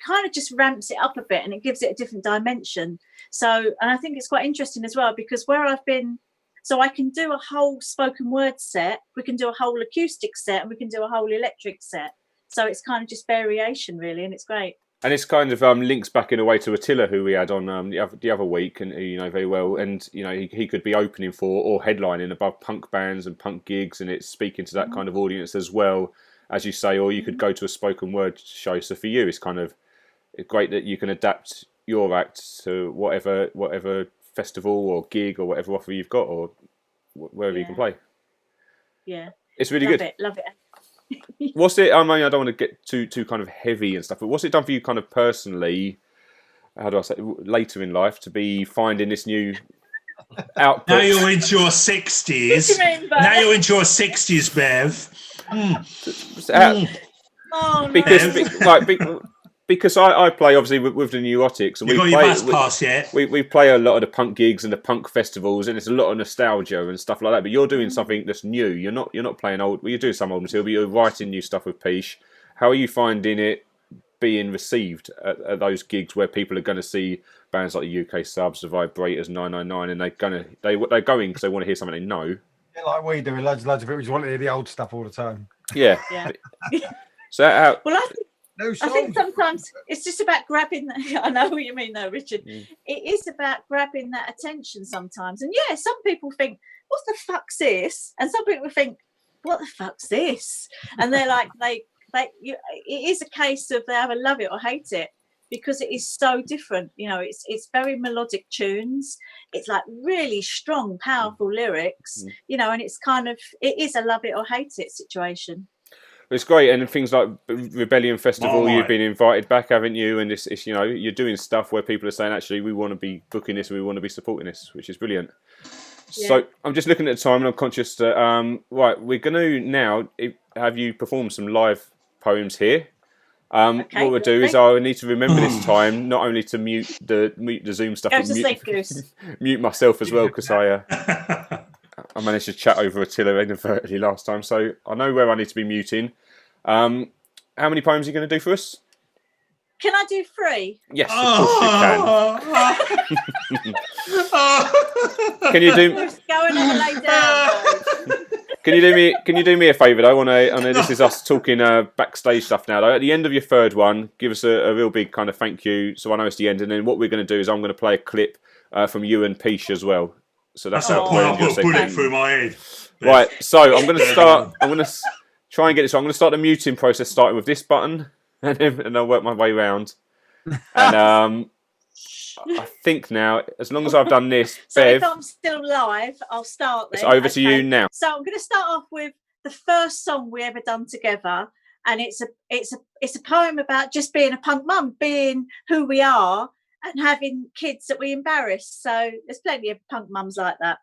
kind of just ramps it up a bit and it gives it a different dimension. So, and I think it's quite interesting as well, because where I've been, so I can do a whole spoken word set, we can do a whole acoustic set, and we can do a whole electric set. So it's kind of just variation, really, and it's great. And it's kind of links back in a way to Attila, who we had on the other week, and who you know very well. And you know he could be opening for or headlining above punk bands and punk gigs, and it's speaking to that kind of audience as well, as you say. Or you could go to a spoken word show. So for you, it's kind of great that you can adapt your act to whatever festival or gig or whatever offer you've got, or wherever you can play. Yeah, it's really good. Love it. What's it? I mean, I don't want to get too kind of heavy and stuff, but what's it done for you, kind of personally? How do I say? Later in life, to be finding this new output. Now you're into your 60s. Now you're into your 60s, Bev. Because I play obviously with the Neurotics, and you got your bus pass yet? We play a lot of the punk gigs and the punk festivals, and it's a lot of nostalgia and stuff like that. But you're doing something that's new. You're not playing old. Well, you do some old material, but you're writing new stuff with Peesh. How are you finding it being received at those gigs where people are going to see bands like the UK Subs, the Vibrators, 999, and they're going because they want to hear something they know? Yeah, like we do, loads of people just want to hear the old stuff all the time. Yeah. So I think sometimes it's just about grabbing I know what you mean though, Richard. It is about grabbing that attention sometimes. And yeah, some people think, what the fuck's this? And some people think, what the fuck's this? And they're like, it is a case of they either love it or hate it, because it is so different. You know, it's very melodic tunes. It's like really strong, powerful lyrics, you know, and it's kind of, it is a love it or hate it situation. It's great, and things like Rebellion Festival, you've been invited back, haven't you? And it's you know, you're doing stuff where people are saying, actually, we want to be booking this, we want to be supporting this, which is brilliant. Yeah. So I'm just looking at the time, and I'm conscious that right, we're going to now have you perform some live poems here. What we'll do is I need to remember this time not only to mute the Zoom stuff, but mute myself as well, because I managed to chat over Attila inadvertently last time, so I know where I need to be muting. How many poems are you going to do for us? Can I do 3? Yes, of course you can. Can you do? Go and lay down. Can you do me a favour though? I know this is us talking backstage stuff now. Though at the end of your third one, give us a real big kind of thank you, so I know it's the end. And then what we're going to do is I'm going to play a clip from you and Peesh as well. So that's how I've got a bullet through my head. Right, so I'm going to start. I'm going to try and get this. So I'm going to start the muting process, starting with this button. and I'll work my way round. And I think now, as long as I've done this, So Bev, if I'm still live, I'll start then. it's over to you now. So I'm going to start off with the first song we ever done together, and it's a poem about just being a punk mum, being who we are, and having kids that we embarrass. So there's plenty of punk mums like that.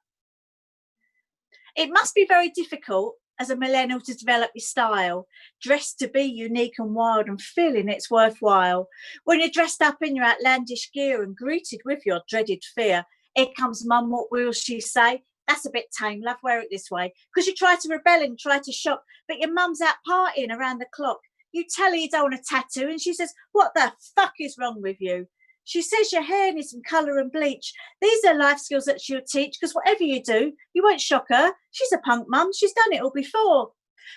It must be very difficult as a millennial to develop your style, dressed to be unique and wild and feeling it's worthwhile. When you're dressed up in your outlandish gear and greeted with your dreaded fear, here comes mum, what will she say? That's a bit tame, love, wear it this way. Because you try to rebel and try to shop, but your mum's out partying around the clock. You tell her you don't want a tattoo and she says, what the fuck is wrong with you? She says your hair needs some colour and bleach. These are life skills that she'll teach, because whatever you do, you won't shock her. She's a punk mum. She's done it all before.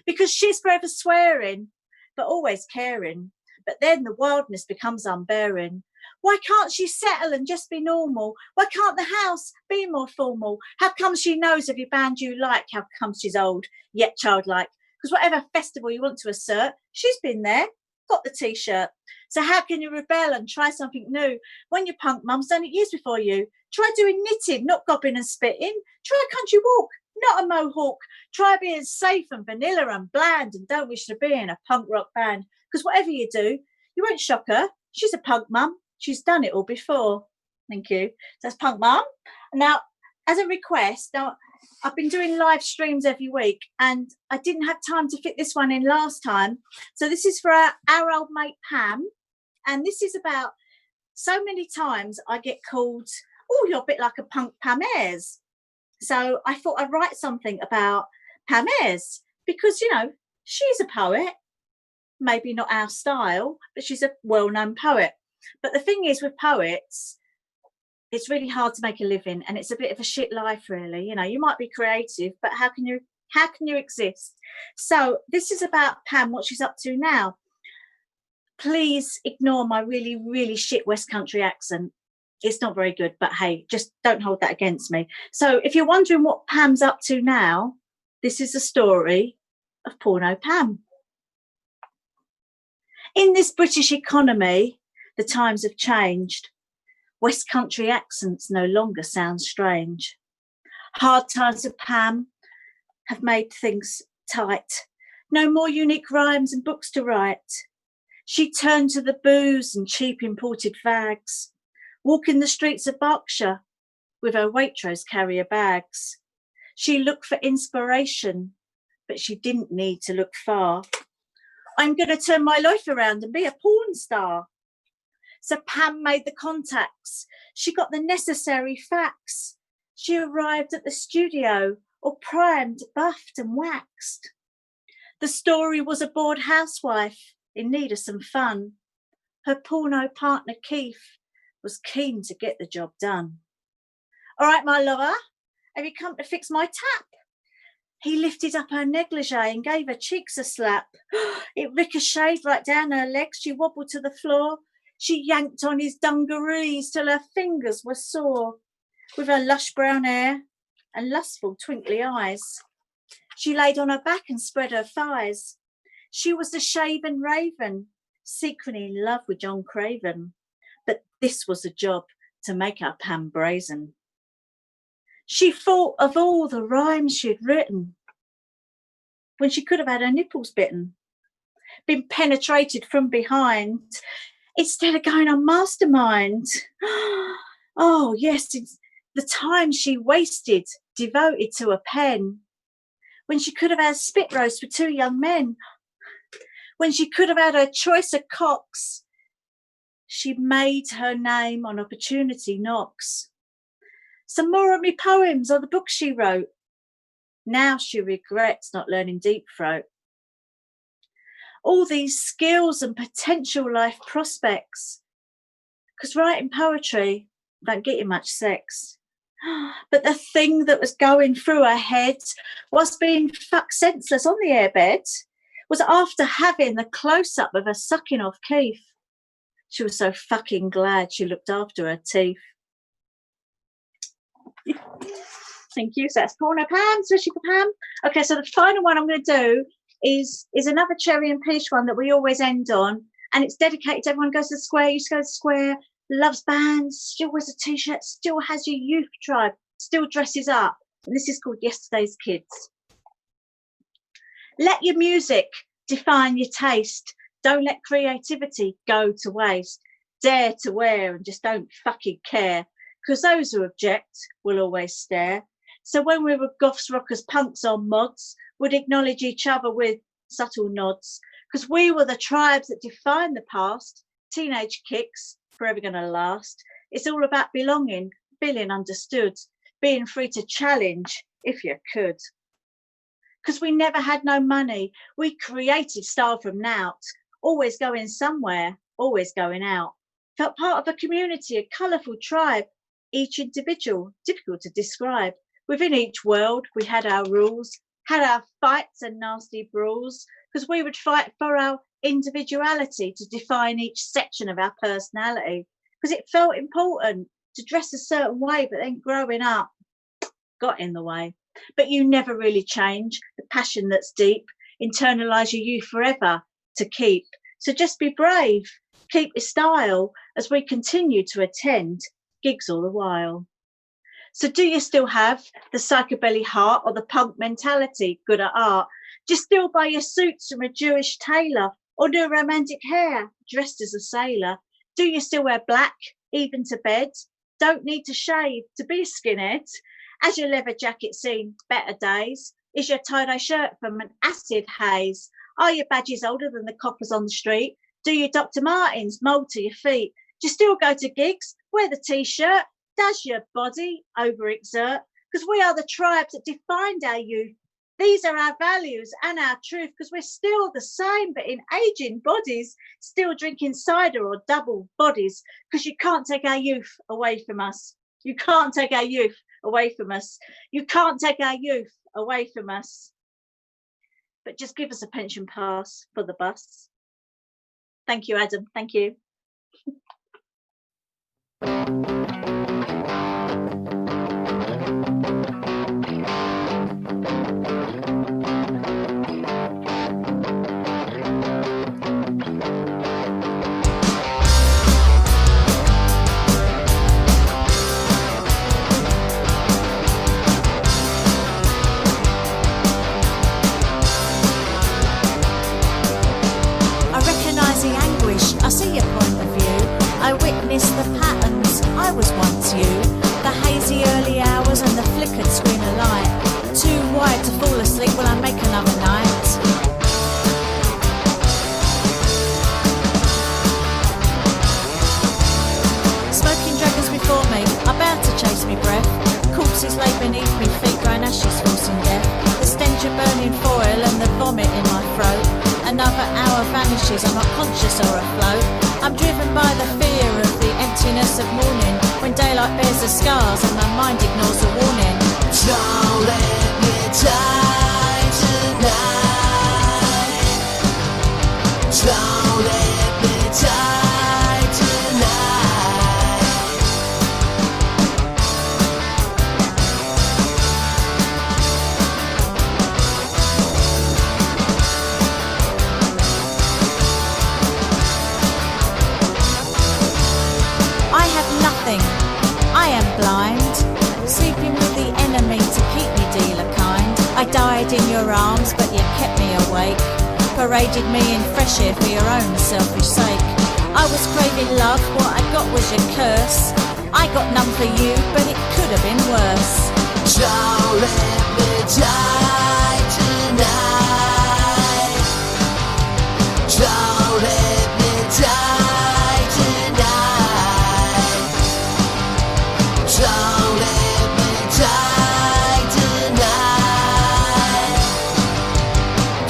Because she's forever swearing, but always caring. But then the wildness becomes unbearing. Why can't she settle and just be normal? Why can't the house be more formal? How come she knows every band you like? How come she's old, yet childlike? Because whatever festival you want to assert, she's been there, got the T-shirt. So how can you rebel and try something new when your punk mum's done it years before you? Try doing knitting, not gobbing and spitting. Try a country walk, not a mohawk. Try being safe and vanilla and bland, and don't wish to be in a punk rock band. Because whatever you do, you won't shock her. She's a punk mum. She's done it all before. Thank you. That's punk mum. Now, as a request, now I've been doing live streams every week, and I didn't have time to fit this one in last time. So this is for our old mate Pam. And this is about, so many times I get called, oh, you're a bit like a punk Pam Ayres. So I thought I'd write something about Pam Ayres because, you know, she's a poet, maybe not our style, but she's a well-known poet. But the thing is with poets, it's really hard to make a living, and it's a bit of a shit life, really. You know, you might be creative, but how can you exist? So this is about Pam, what she's up to now. Please ignore my really, really shit West Country accent. It's not very good, but hey, just don't hold that against me. So if you're wondering what Pam's up to now, this is the story of Porno Pam. In this British economy, the times have changed. West Country accents no longer sound strange. Hard times of Pam have made things tight. No more unique rhymes and books to write. She turned to the booze and cheap imported fags, walking the streets of Berkshire with her Waitrose carrier bags. She looked for inspiration, but she didn't need to look far. I'm going to turn my life around and be a porn star. So Pam made the contacts. She got the necessary facts. She arrived at the studio, all primed, buffed and waxed. The story was a bored housewife in need of some fun. Her porno partner Keith was keen to get the job done. All right, my lover, have you come to fix my tap? He lifted up her negligee and gave her cheeks a slap. It ricocheted right down her legs. She wobbled to the floor. She yanked on his dungarees till her fingers were sore. With her lush brown hair and lustful twinkly eyes, she laid on her back and spread her thighs. She was the shaven raven, secretly in love with John Craven. But this was a job to make her Pam brazen. She thought of all the rhymes she'd written when she could have had her nipples bitten, been penetrated from behind, instead of going on mastermind. Oh, yes, it's the time she wasted devoted to a pen, when she could have had a spit roast for 2 young men, when she could have had her choice of cocks. She made her name on opportunity knocks. Some more of me poems or the book she wrote. Now she regrets not learning Deep Throat. All these skills and potential life prospects, because writing poetry don't get you much sex. But the thing that was going through her head was being fucked senseless on the airbed, was after having the close-up of her sucking off Keith. She was so fucking glad she looked after her teeth. Thank you. So that's Porno Pam, especially for Pam. Okay, so the final one I'm going to do is another Cherry and Peesh one that we always end on, And it's dedicated to everyone who goes to the square, used to go to the square, loves bands, still wears a t-shirt, still has your youth tribe, still dresses up. And this is called Yesterday's Kids. Let your music define your taste. Don't let creativity go to waste. Dare to wear and just don't fucking care. Because those who object will always stare. So when we were goths, rockers, punks or mods, would acknowledge each other with subtle nods. Because we were the tribes that defined the past. Teenage kicks, forever going to last. It's all about belonging, feeling understood, being free to challenge if you could. Because we never had no money. We created style from nout, always going somewhere, always going out. Felt part of a community, a colourful tribe, each individual, difficult to describe. Within each world, we had our rules, had our fights and nasty brawls, because we would fight for our individuality to define each section of our personality, because it felt important to dress a certain way, but then growing up got in the way. But you never really change the passion that's deep, internalise your youth forever to keep. So just be brave, keep your style as we continue to attend gigs all the while. So do you still have the psychobilly heart or the punk mentality, good at art? Do you still buy your suits from a Jewish tailor or do romantic hair dressed as a sailor? Do you still wear black, even to bed? Don't need to shave to be a skinhead. Has your leather jacket seen better days? Is your tie-dye shirt from an acid haze? Are your badges older than the coppers on the street? Do your Dr. Martens mould to your feet? Do you still go to gigs? Wear the t-shirt? Does your body overexert? Because we are the tribes that defined our youth. These are our values and our truth, because we're still the same, but in aging bodies, still drinking cider or double bodies, because you can't take our youth away from us. You can't take our youth away from us. You can't take our youth away from us. But just give us a pension pass for the bus. Thank you, Adam. Thank you. I see your point of view. I witness the patterns. I was once you. The hazy early hours and the flickered screen of light. Too wide to fall asleep while I make another night. Smoking dragons before me, about to chase me breath. Corpses lay beneath me, feet grind ashes, forcing death. The stench of burning foil and the vomit in my throat. Another hour vanishes, I'm not conscious or afloat. I'm driven by the fear of the emptiness of morning, when daylight bears the scars and my mind ignores the warning. Don't let me die tonight. Don't let me die tonight. I have nothing, I am blind, sleeping with the enemy to keep me dealer kind. I died in your arms, but you kept me awake, paraded me in fresh air for your own selfish sake. I was craving love, what I got was your curse. I got none for you, but it could have been worse. Don't let me die tonight. Don't let me die tonight. Don't let me die tonight.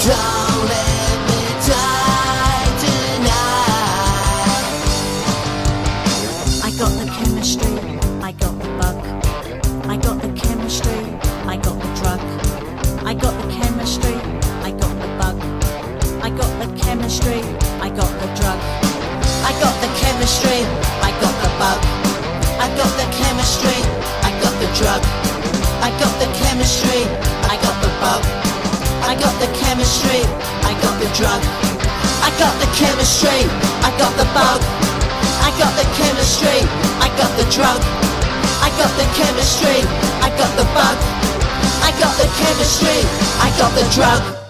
Don't let me die tonight. I got the chemistry, I got the bug. I got the chemistry, I got the drug. I got the chemistry, I got the bug. I got the chemistry, I got the drug. I got the chemistry, I got the bug. I got the chemistry, I got the drug. I got the chemistry, I got the bug. I got the chemistry, I got the drug. I got the chemistry, I got the bug. I got the chemistry, I got the drug. I got the chemistry, I got the bug. I got the chemistry, I got the drug.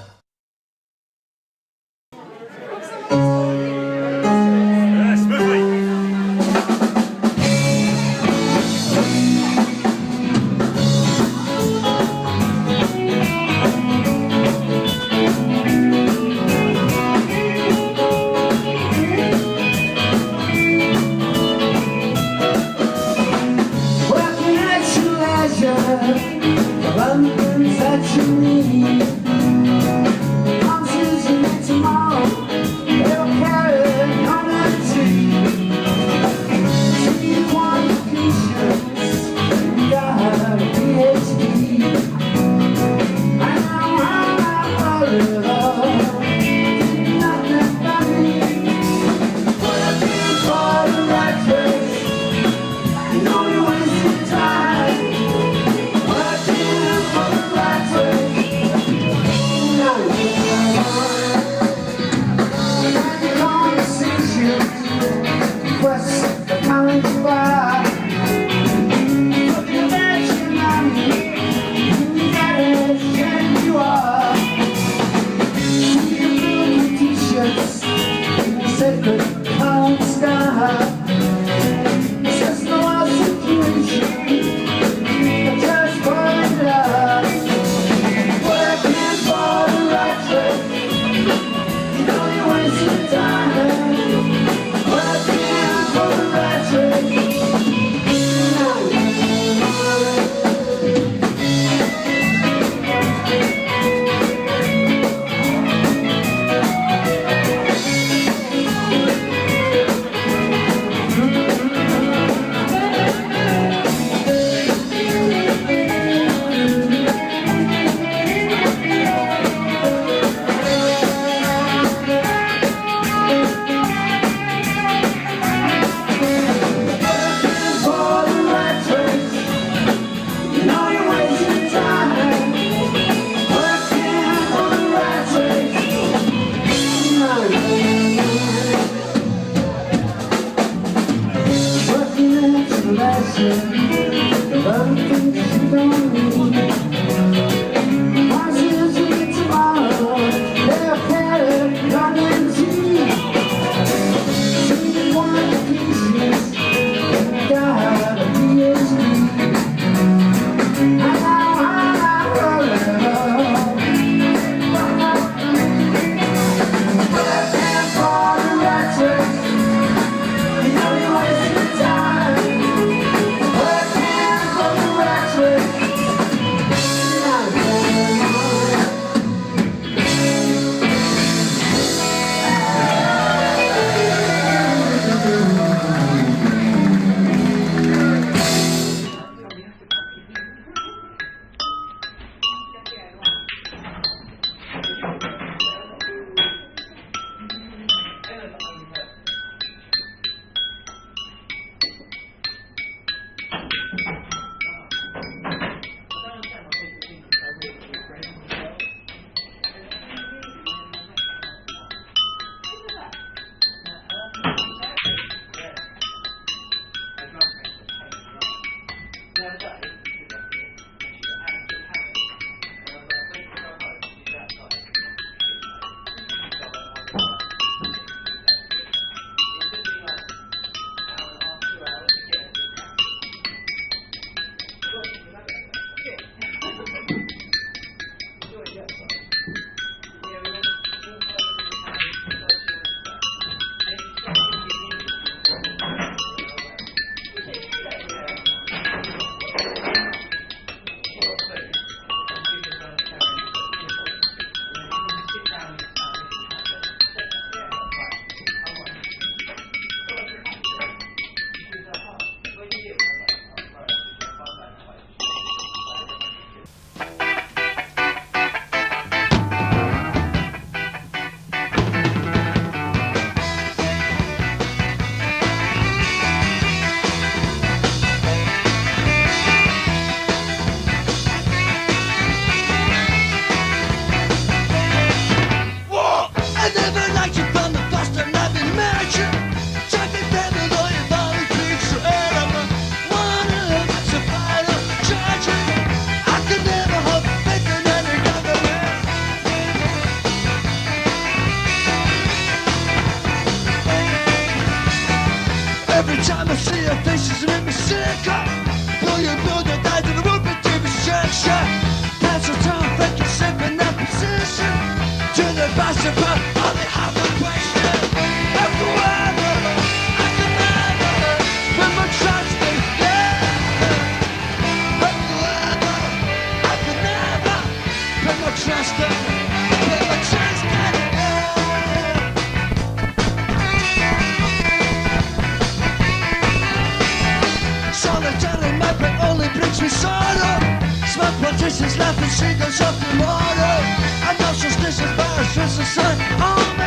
Solitary mapping only brings me sorrow. Smart politicians laughing seagulls of tomorrow. And no suspicious virus is the sun on me.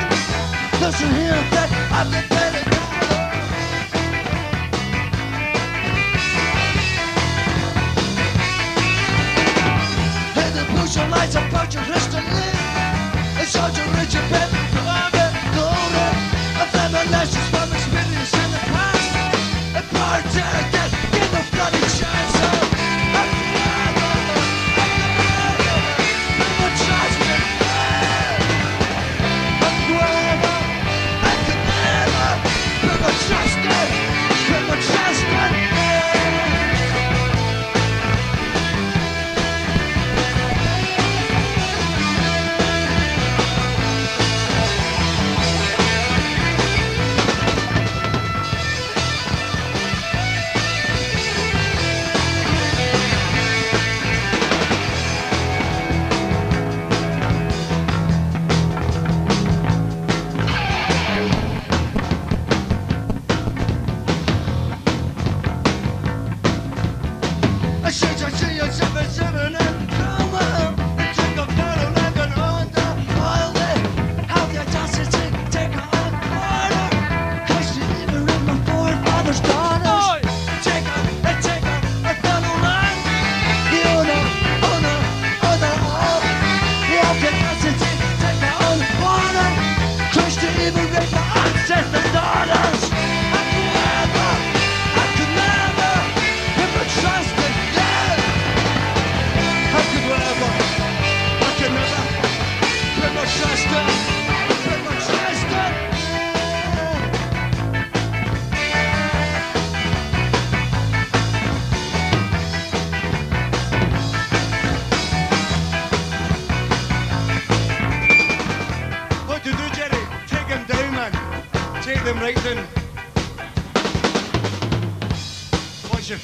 Doesn't hear that I'm the better dollar. Hey, the pollution lights are punching crystalline. It's such a rich and better glory. A family lessons from experience in the past. A party again, get the bloody chance of.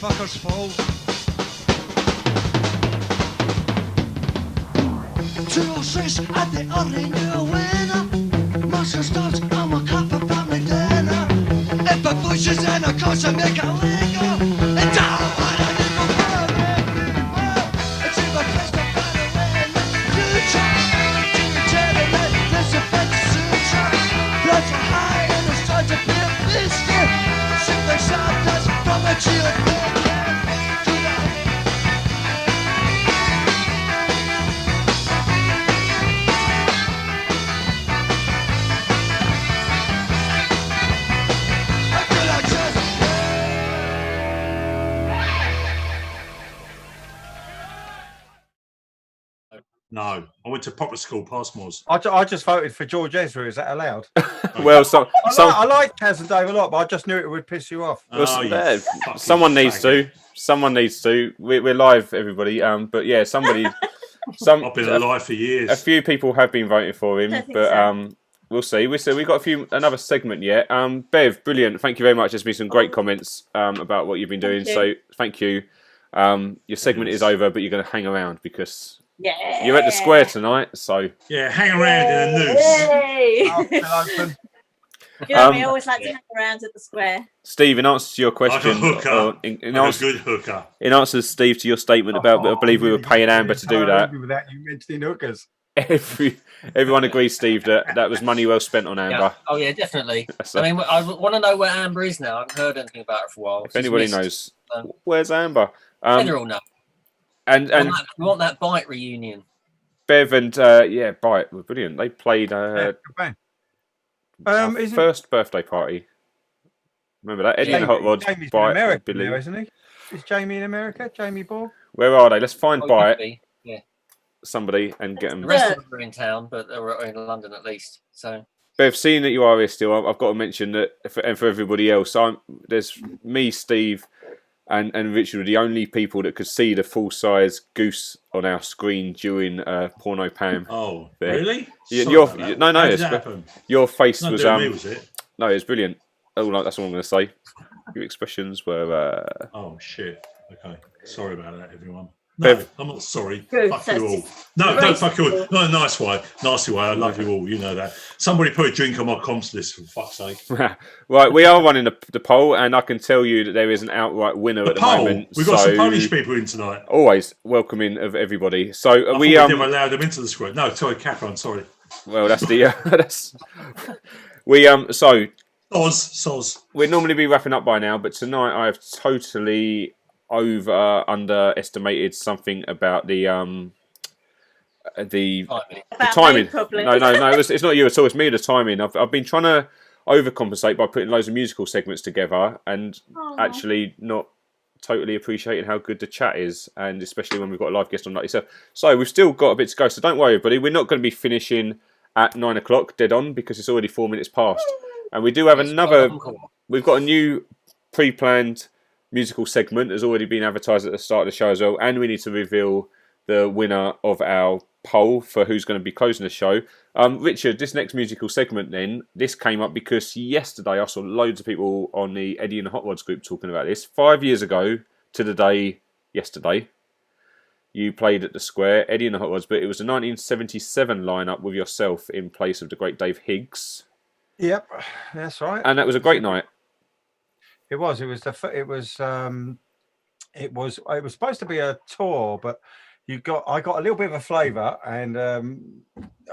Fuckers fall. 206 at the only new winner. Monster starts, I'm a cop of family dinner. If I pushes and I cause I make a lingo. And down what I need for it's if I place my body in the future. To the jelly, let this affect suture. Blood so high and it's time to be a biscuit. Shit like sawdust from a chill. No, I went to proper school, Passmores. I just voted for George Ezra. Is that allowed? Well, I like Kaz and Dave a lot, but I just knew it would piss you off. Someone needs to. Someone needs to. We're live, everybody. But yeah, somebody. I've been alive for years. A few people have been voting for him, but so. We'll see. We've got another segment yet. Bev, brilliant. Thank you very much. There's been some great comments about what you've been doing. So thank you. Your segment is over, but you're going to hang around because. Yeah. You're at the square tonight, so yeah, hang around in a noose. Yay! You know me, I always like to hang around at the square. Steve, in answer to your question, in answer, Steve, to your statement about, I believe we were paying Amber to do that. Without you mentioning hookers. Everyone agrees, Steve, that was money well spent on Amber. Yeah. Oh yeah, definitely. I mean, I want to know where Amber is now. I haven't heard anything about her for a while. If anybody knows, where's Amber? They all know. And we want that Bite reunion. Bev and Bite were brilliant. They played first birthday party. Remember that? Eddie and the Hot Rods. Jamie's Bite, in America Billy. now, isn't he? Is Jamie in America? Jamie Ball? Where are they? Let's find Bite. Yeah. Somebody and get them. The rest of them are in town, but they're in London at least. So. Bev, seeing that you are here still, I've got to mention that, and for everybody else, there's me, Steve, and Richard are the only people that could see the full-size goose on our screen during Porno Pam. Oh, really? Your face Not was me, was it? No, it was brilliant. Oh, that's all I'm going to say. Your expressions were. Oh shit! Okay, sorry about that, everyone. No, I'm not sorry. Good, Fuck that's you all. just No, don't fuck you all. graceful. Not a nice way. Nasty way. I love you all. You know that. Somebody put a drink on my comps list, for fuck's sake. Right, we are running the poll, and I can tell you that there is an outright winner at the moment. We've got some Polish people in tonight. Always welcoming of everybody. So I we thought we never allowed them into the square. No, sorry, Catherine. Sorry. Well, that's the that's we so Soz. We'd normally be wrapping up by now, but tonight I have totally underestimated something about the timing. No, it's not you at all. It's me. The timing. I've been trying to overcompensate by putting loads of musical segments together, and actually not totally appreciating how good the chat is, and especially when we've got a live guest on like yourself. So we've still got a bit to go. So don't worry, everybody. We're not going to be finishing at 9 o'clock dead on because it's already 4 minutes past, and we do have another. We've got a new pre-planned musical segment has already been advertised at the start of the show as well, and we need to reveal the winner of our poll for who's going to be closing the show. Richard, this next musical segment then, this came up because yesterday I saw loads of people on the Eddie and the Hot Rods group talking about this. 5 years ago to the day yesterday, you played at the Square, Eddie and the Hot Rods, but it was the 1977 lineup with yourself in place of the great Dave Higgs. Yep, that's right. And that was a great night. It was. It was supposed to be a tour, but I got a little bit of a flavour, and a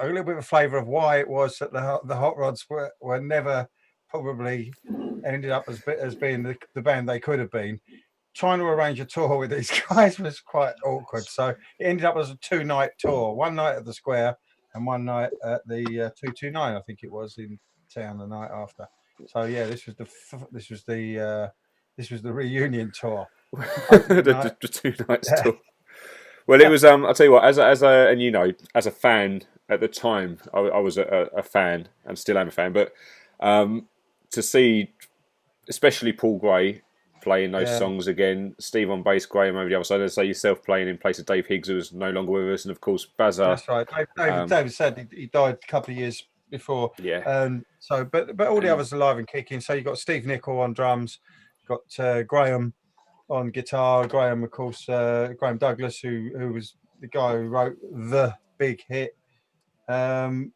little bit of a flavour of why it was that the Hot Rods were never probably ended up as being the band they could have been. Trying to arrange a tour with these guys was quite awkward, so it ended up as a 2-night tour. One night at the Square and one night at the 229, I think it was, in town the night after. So yeah, this was the reunion tour. the 2 nights tour. Well, it was. I'll tell you what. As a fan at the time, I was a fan and still am a fan. But to see, especially Paul Gray playing those songs again, Steve on bass, Graham over the other side, and say yourself playing in place of Dave Higgs, who was no longer with us, and of course Bazza. That's right. David said he died a couple of years before. Yeah. So, but all the others are alive and kicking. So you got Steve Nicol on drums, got Graham on guitar. Graham, of course, Graham Douglas, who was the guy who wrote the big hit, and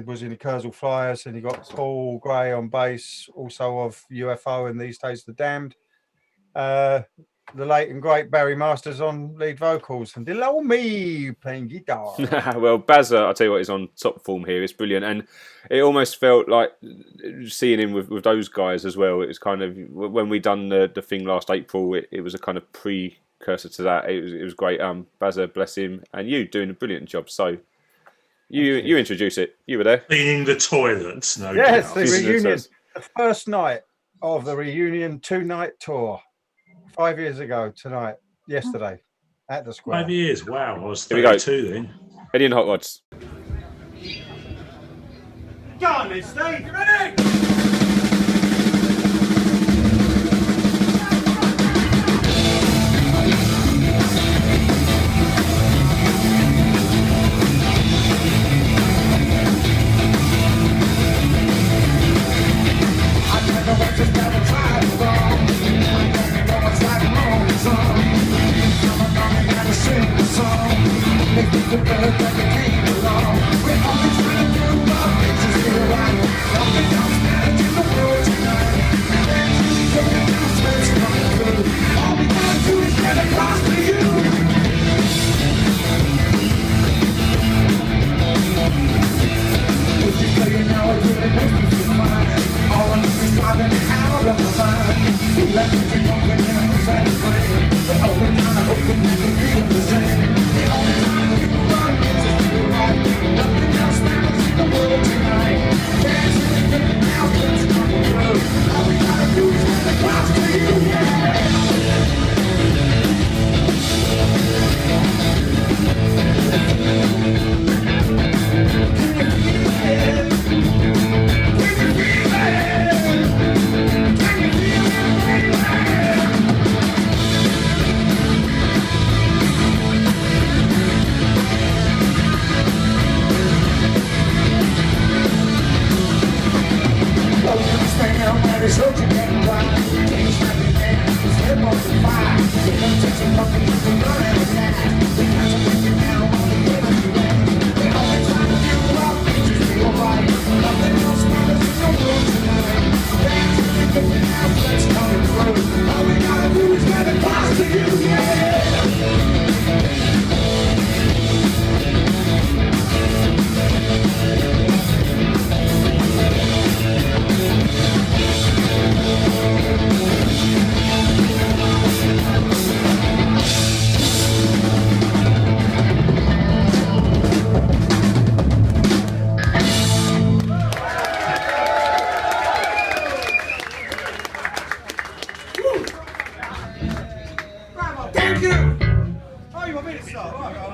was in the Kersal Flyers. And you got Paul Gray on bass, also of UFO and These Days the Damned. The late and great Barry Masters on lead vocals, and little old me playing guitar. Well, Bazza, I'll tell you what, is on top form here. It's brilliant, and it almost felt like seeing him with those guys as well. It was kind of when we done the thing last April. It was a kind of precursor to that. It was great. Bazza, bless him, and you doing a brilliant job. So you introduce it. You were there cleaning the toilets. No, yes, the reunion, the first night of the reunion 2-night tour. 5 years ago yesterday, at the Square. 5 years, wow. I was 32 then. Eddie and Hot Rods. Go on then, Steve, you ready? We're you. Oh, you want me to start? Right.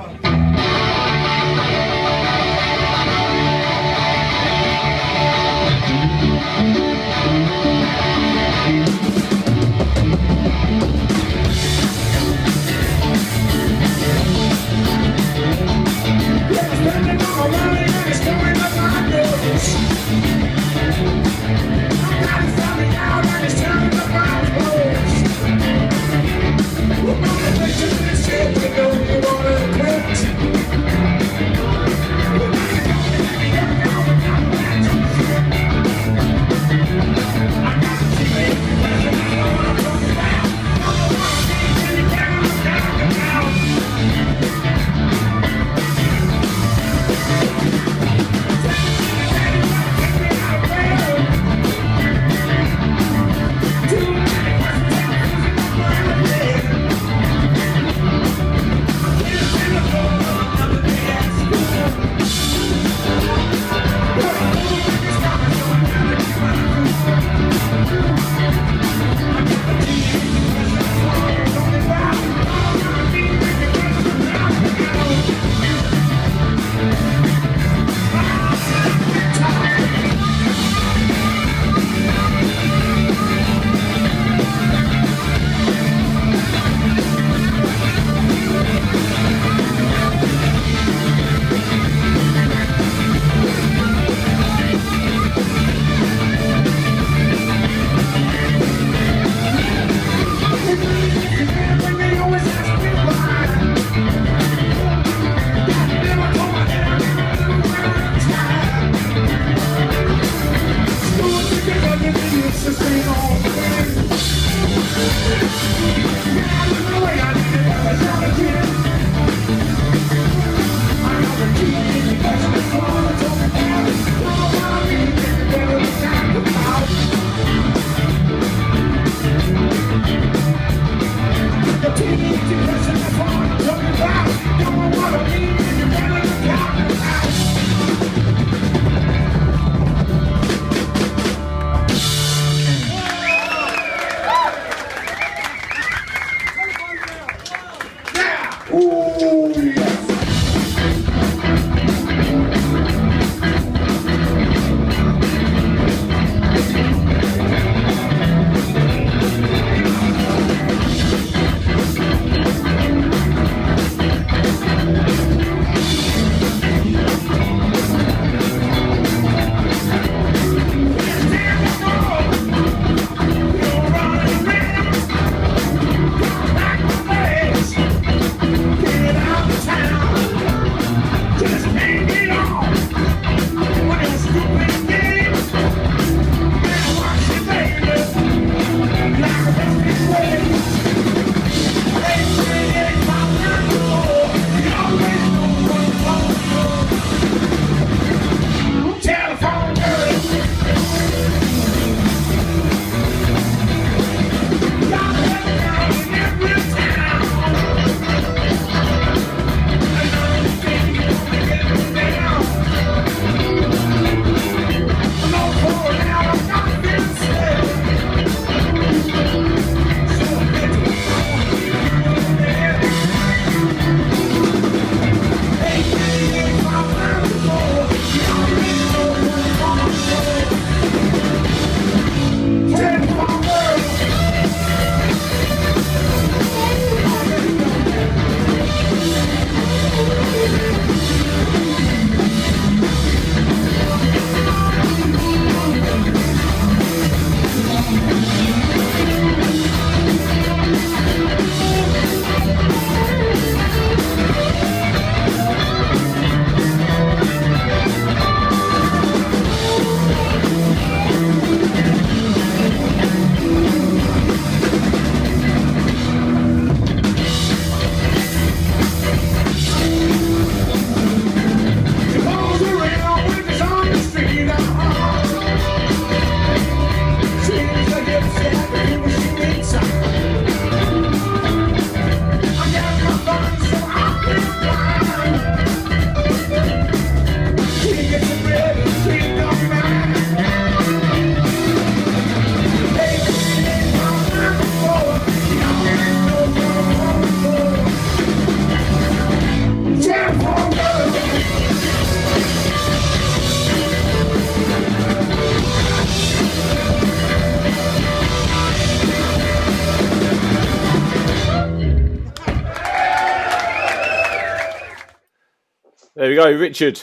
There we go, Richard.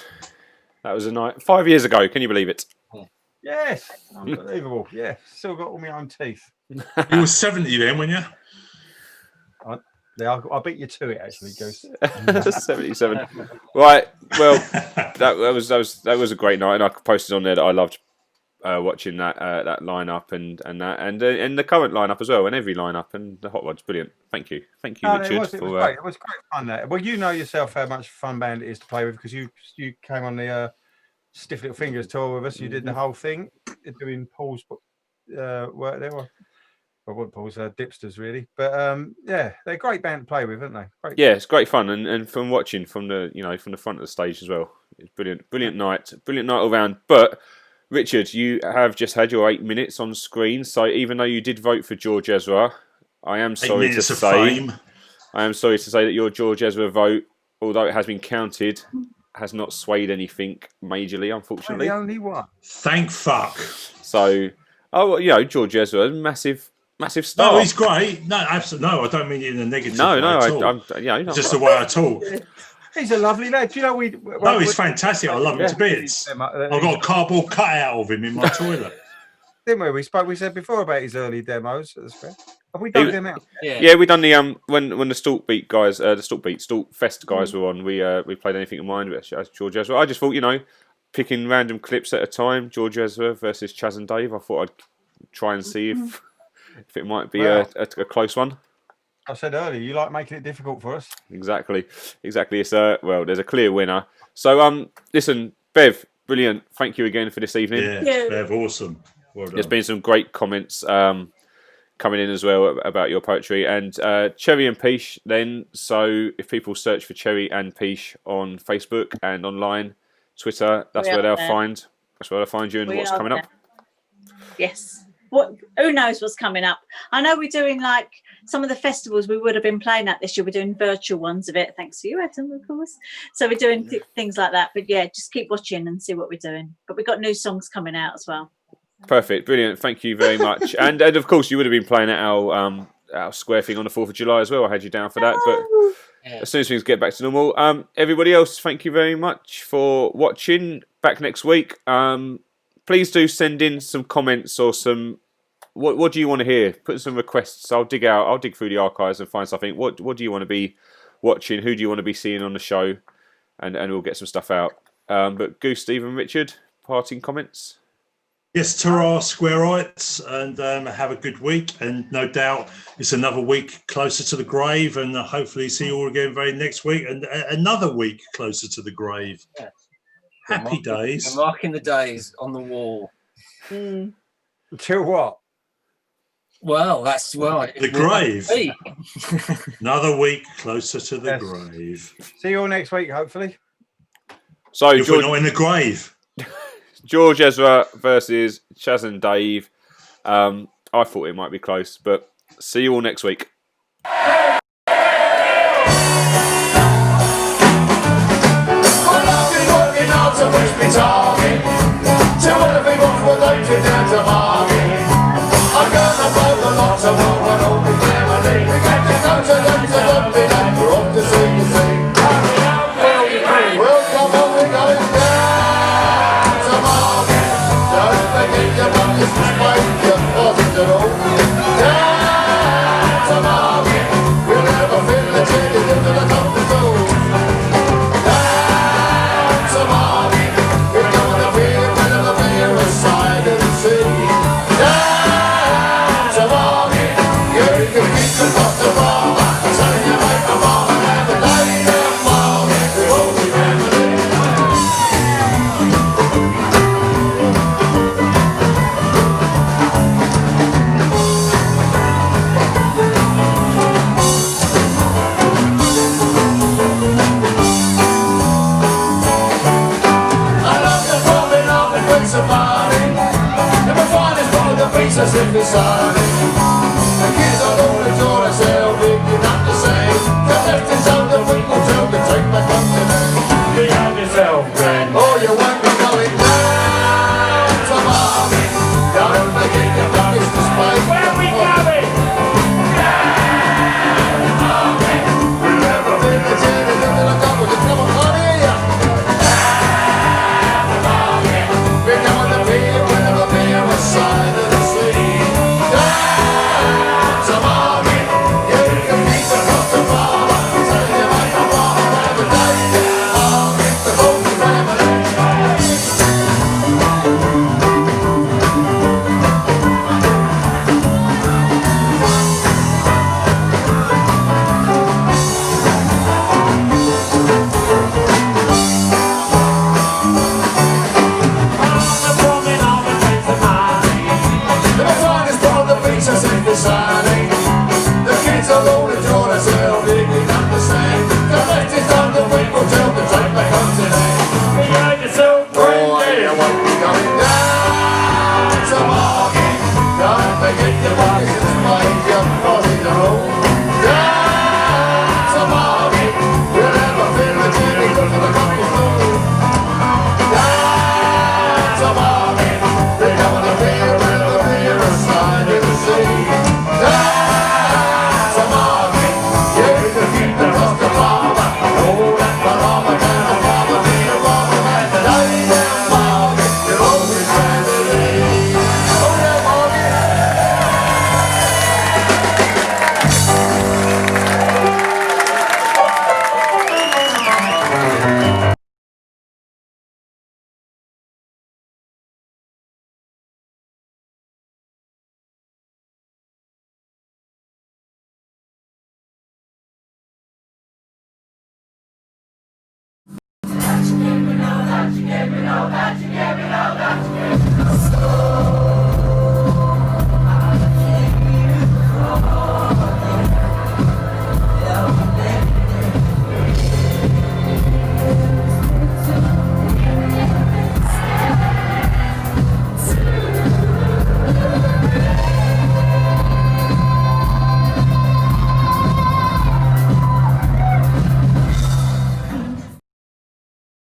That was a night 5 years ago. Can you believe it? Yes, unbelievable. Yeah, still got all my own teeth. You were 70 then, weren't you? I beat you to it, actually, Goose. 77. Right. Well, that was a great night, and I posted on there that I loved watching that lineup and the current lineup as well, and every lineup, and the Hot Rod's brilliant. Thank you, Richard. It was great. It was great fun. That. Well, you know yourself how much fun band it is to play with because you came on the Stiff Little Fingers tour with us. You did the whole thing, doing Paul's work there. I wouldn't Paul's Dipsters really, but yeah, they're a great band to play with, aren't they? Great. Yeah, it's great fun, and from watching from the front of the stage as well. It's brilliant night all round. But Richard, you have just had your 8 minutes on screen, so even though you did vote for George Ezra, I am sorry to say that your George Ezra vote, although it has been counted, has not swayed anything majorly, unfortunately. The only one. Thank fuck. So, George Ezra, massive star. No, he's great. No, absolutely. No, I don't mean it in a negative way I'm just the way I talk. He's a lovely lad. Do you know he's fantastic. I love him to bits. I've got a cardboard cutout of him in my toilet. Didn't we? We said before about his early demos at the Square. Have we done them out? Yeah, we done the when the Stalk Beat guys, Stalk Fest guys were on. We played Anything in Mind with George Ezra. I just thought, picking random clips at a time, George Ezra versus Chaz and Dave. I thought I'd try and see if it might be a close one. I said earlier, you like making it difficult for us. Exactly. It's there's a clear winner. So listen, Bev, brilliant. Thank you again for this evening. Yeah, Bev, awesome. Well done. There's been some great comments coming in as well about your poetry, and Cherry and Peesh. Then, so if people search for Cherry and Peesh on Facebook and online, Twitter, that's where they'll find. That's where they'll find you and what's coming up. Yes. Who knows what's coming up? I know we're doing like some of the festivals we would have been playing at this year. We're doing virtual ones of it, thanks to you, Adam, of course. So we're doing things like that. But yeah, just keep watching and see what we're doing. But we've got new songs coming out as well. Perfect, brilliant. Thank you very much. and of course, you would have been playing at our Square thing on the 4th of July as well. I had you down for that. But as soon as things get back to normal, everybody else, thank you very much for watching. Back next week. Please do send in some comments or some. What do you want to hear? Put some requests. I'll dig through the archives and find something. What do you want to be watching? Who do you want to be seeing on the show? And we'll get some stuff out. But Goose, Steve, and Richard, parting comments. Yes, ta-ra, Squareites, and have a good week. And no doubt it's another week closer to the grave, and hopefully see you all again very next week, and another week closer to the grave. Yeah. Happy days. We're marking the days on the wall. Until what? Well, that's right. The grave. Another week closer to the grave. See you all next week, hopefully. So if we're not in the grave. George Ezra versus Chaz and Dave. I thought it might be close, but see you all next week. To push me target, to other people for those who down to market.